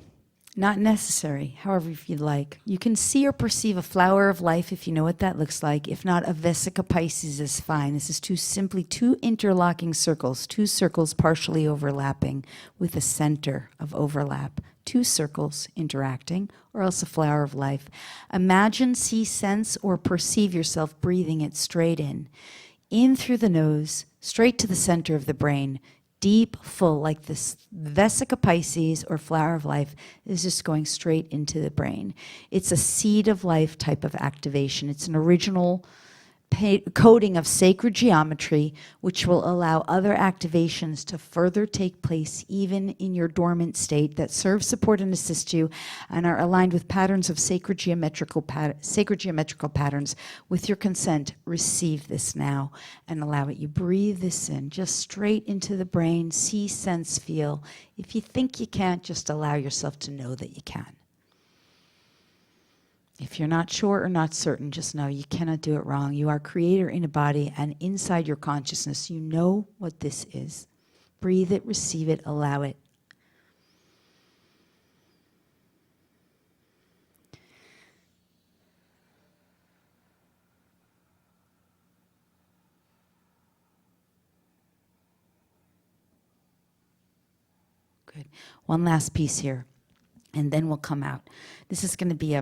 not necessary, however, if you'd like, you can see or perceive a flower of life if you know what that looks like. If not, a Vesica Pisces is fine. This is simply two interlocking circles, two circles partially overlapping with a center of overlap. Two circles interacting, or else a flower of life. Imagine, see, sense, or perceive yourself breathing it straight in through the nose, straight to the center of the brain. Deep, full, like this Vesica Pisces or flower of life is just going straight into the brain. It's a seed of life type of activation. It's an original coding of sacred geometry, which will allow other activations to further take place even in your dormant state that serve, support, and assist you and are aligned with patterns of sacred geometrical patterns. With your consent, receive this now and allow it. You breathe this in, just straight into the brain, see, sense, feel. If you think you can't, just allow yourself to know that you can. If you're not sure or not certain, just know you cannot do it wrong. You are creator in a body, and inside your consciousness, you know what this is. Breathe it, receive it, allow it. Good. One last piece here, and then we'll come out. This is going to be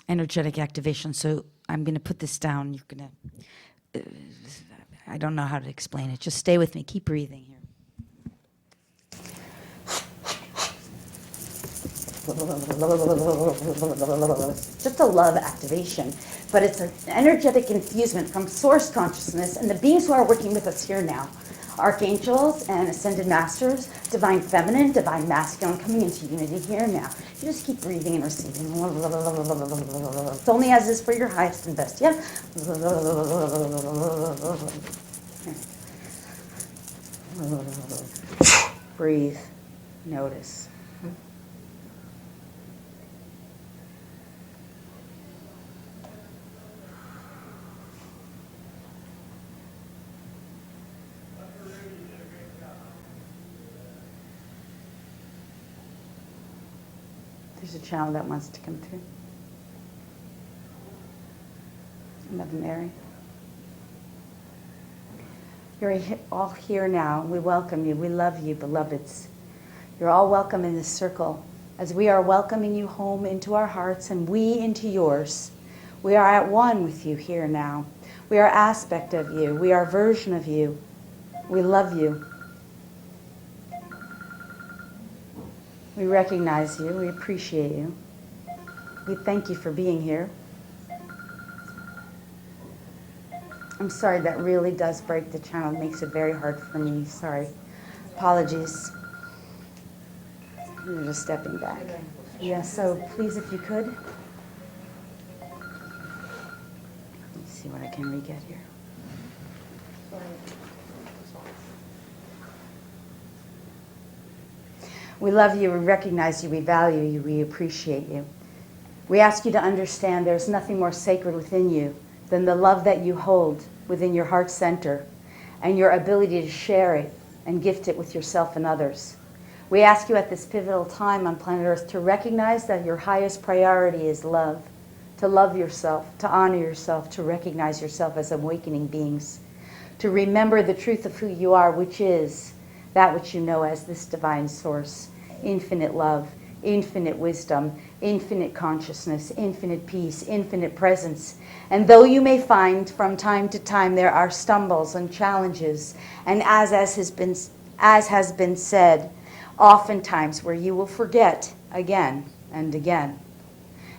energetic activation, so I'm going to put this down. You're going to, I don't know how to explain it. Just stay with me. Keep breathing here. Just a love activation, but it's an energetic infusement from source consciousness and the beings who are working with us here now. Archangels and ascended masters, divine feminine, divine masculine, coming into unity here now. You just keep breathing and receiving. It's only as is for your highest and best, yeah? Breathe, notice. There's a channel that wants to come through. Mother Mary. You're all here now. We welcome you. We love you, beloveds. You're all welcome in this circle as we are welcoming you home into our hearts and we into yours. We are at one with you here now. We are aspect of you. We are version of you. We love you. We recognize you. We appreciate you. We thank you for being here. I'm sorry, that really does break the channel. It makes it very hard for me. Sorry. Apologies. You're just stepping back. Yeah, so please, if you could. Let me see what I can re-get here. We love you, we recognize you, we value you, we appreciate you. We ask you to understand there's nothing more sacred within you than the love that you hold within your heart center and your ability to share it and gift it with yourself and others. We ask you at this pivotal time on planet Earth to recognize that your highest priority is love, to love yourself, to honor yourself, to recognize yourself as awakening beings, to remember the truth of who you are, which is that which you know as this divine source, infinite love, infinite wisdom, infinite consciousness, infinite peace, infinite presence. And though you may find from time to time there are stumbles and challenges, and as has been said, oftentimes where you will forget again and again,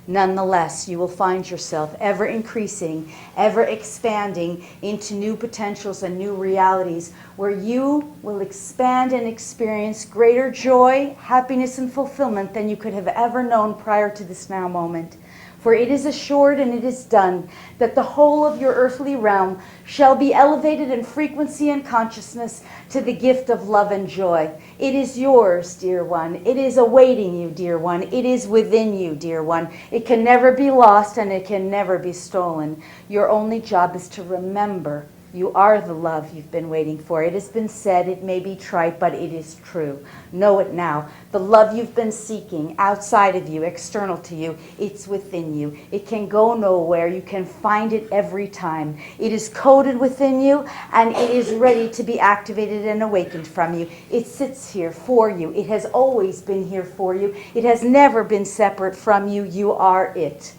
nonetheless, you will find yourself ever increasing, ever expanding into new potentials and new realities where you will expand and experience greater joy, happiness, and fulfillment than you could have ever known prior to this now moment. For it is assured and it is done that the whole of your earthly realm shall be elevated in frequency and consciousness to the gift of love and joy. It is yours, dear one. It is awaiting you, dear one. It is within you, dear one. It can never be lost and it can never be stolen. Your only job is to remember you are the love you've been waiting for. It has been said, it may be trite, but it is true. Know it now. The love you've been seeking outside of you, external to you, it's within you. It can go nowhere. You can find it every time. It is coded within you, and it is ready to be activated and awakened from you. It sits here for you. It has always been here for you. It has never been separate from you. You are it.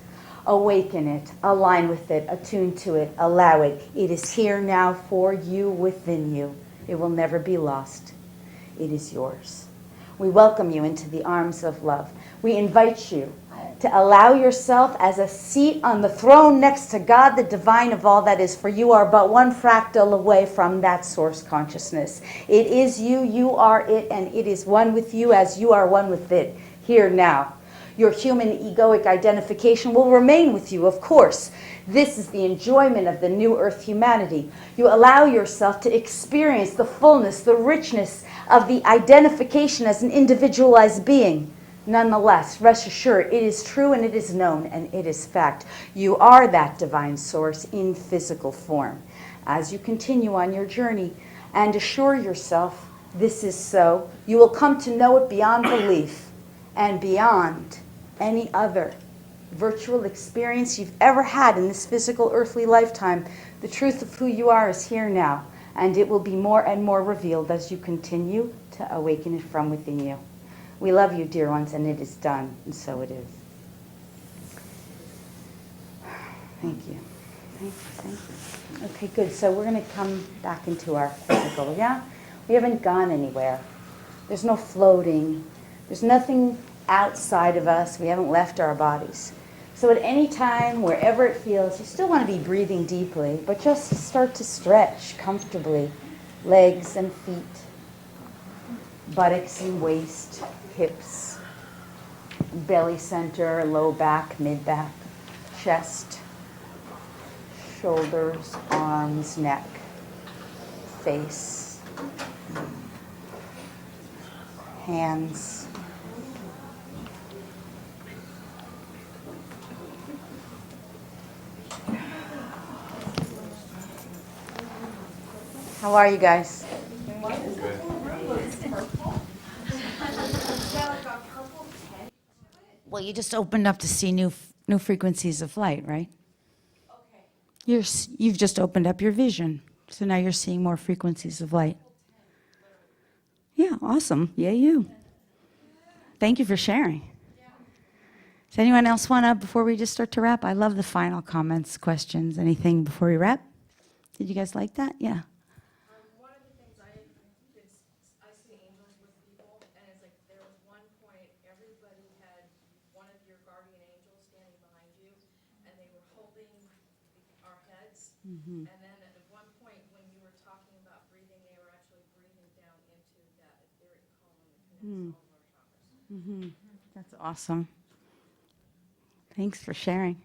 Awaken it, align with it, attune to it, allow it. It is here now for you, within you. It will never be lost. It is yours. We welcome you into the arms of love. We invite you to allow yourself as a seat on the throne next to God, the divine of all that is, for you are but one fractal away from that source consciousness. It is you, you are it, and it is one with you as you are one with it, here now. Your human egoic identification will remain with you, of course. This is the enjoyment of the new earth humanity. You allow yourself to experience the fullness, the richness of the identification as an individualized being. Nonetheless, rest assured, it is true and it is known and it is fact. You are that divine source in physical form. As you continue on your journey and assure yourself this is so, you will come to know it beyond belief and beyond any other virtual experience you've ever had in this physical earthly lifetime. The truth of who you are is here now, and it will be more and more revealed as you continue to awaken it from within you. We love you, dear ones, and it is done, and so it is. Thank you. Thank you, thank you. Okay, good. So we're going to come back into our physical, yeah? We haven't gone anywhere. There's no floating. There's nothing outside of us. We haven't left our bodies. So at any time, wherever it feels, you still want to be breathing deeply, but just start to stretch comfortably. Legs and feet, buttocks and waist, hips, belly center, low back, mid back, chest, shoulders, arms, neck, face, hands. How are you guys? Well, you just opened up to see new frequencies of light, right? Okay. You've just opened up your vision, so now you're seeing more frequencies of light. Yeah, awesome. Yeah, you. Thank you for sharing. Does anyone else want to, before we just start to wrap? I love the final comments, questions, anything before we wrap. Did you guys like that? Yeah. One of the things I see angels with people, and it's like there was one point everybody had one of your guardian angels standing behind you, and they were holding our heads. Mm-hmm. And then at one point when you were talking about breathing, they were actually breathing down into that etheric column that connects all of our chakras. Mm-hmm. That's awesome. Thanks for sharing.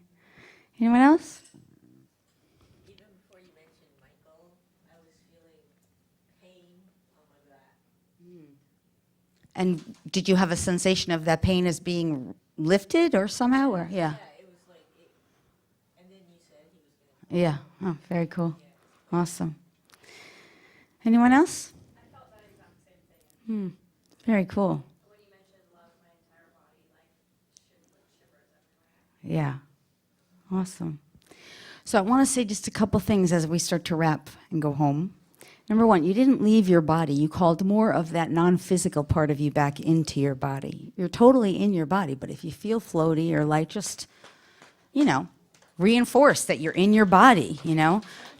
Anyone else? Even before you mentioned Michael, I was feeling pain on my back. And did you have a sensation of that pain as being lifted or somehow, or, yeah? It was like, and then you said he was gonna. Yeah, oh, very cool. Awesome. Anyone else? I felt that exact same thing. Very cool. When you mentioned love, my entire body, shivers everywhere. Yeah, awesome. So I want to say just a couple things as we start to wrap and go home. Number one, you didn't leave your body. You called more of that non-physical part of you back into your body. You're totally in your body, but if you feel floaty or light, just, reinforce that you're in your body,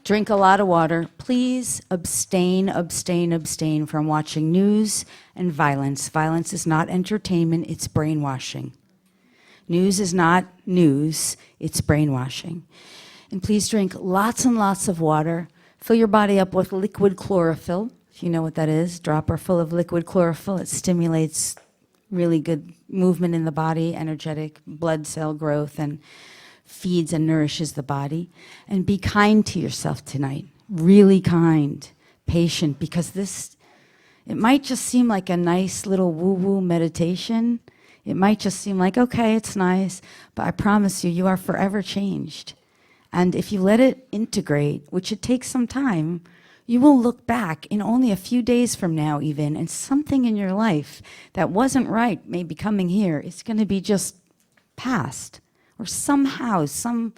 Drink a lot of water. Please abstain from watching news and violence. Violence is not entertainment, it's brainwashing. News is not news, it's brainwashing. And please drink lots and lots of water. Fill your body up with liquid chlorophyll, if you know what that is. Dropper full of liquid chlorophyll. It stimulates really good movement in the body, energetic blood cell growth, and feeds and nourishes the body. And be kind to yourself tonight. Really kind, patient, because it might just seem like a nice little woo-woo meditation. It might just seem like, okay, it's nice, but I promise you, you are forever changed. And if you let it integrate, which it takes some time, you will look back in only a few days from now even, and something in your life that wasn't right may be coming here. It's going to be just past. Or somehow, some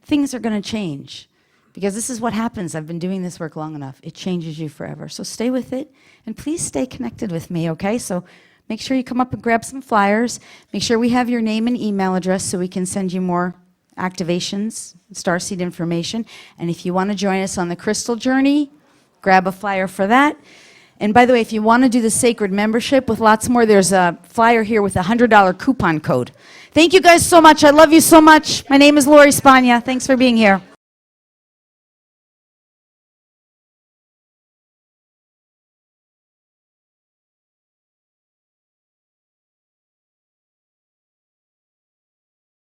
things are going to change. Because this is what happens. I've been doing this work long enough. It changes you forever. So stay with it, and please stay connected with me, okay? So make sure you come up and grab some flyers. Make sure we have your name and email address so we can send you more activations, Starseed information. And if you want to join us on the crystal journey, grab a flyer for that. And by the way, if you want to do the sacred membership with lots more, there's a flyer here with a $100 coupon code. Thank you guys so much. I love you so much. My name is Lori Spagna. Thanks for being here.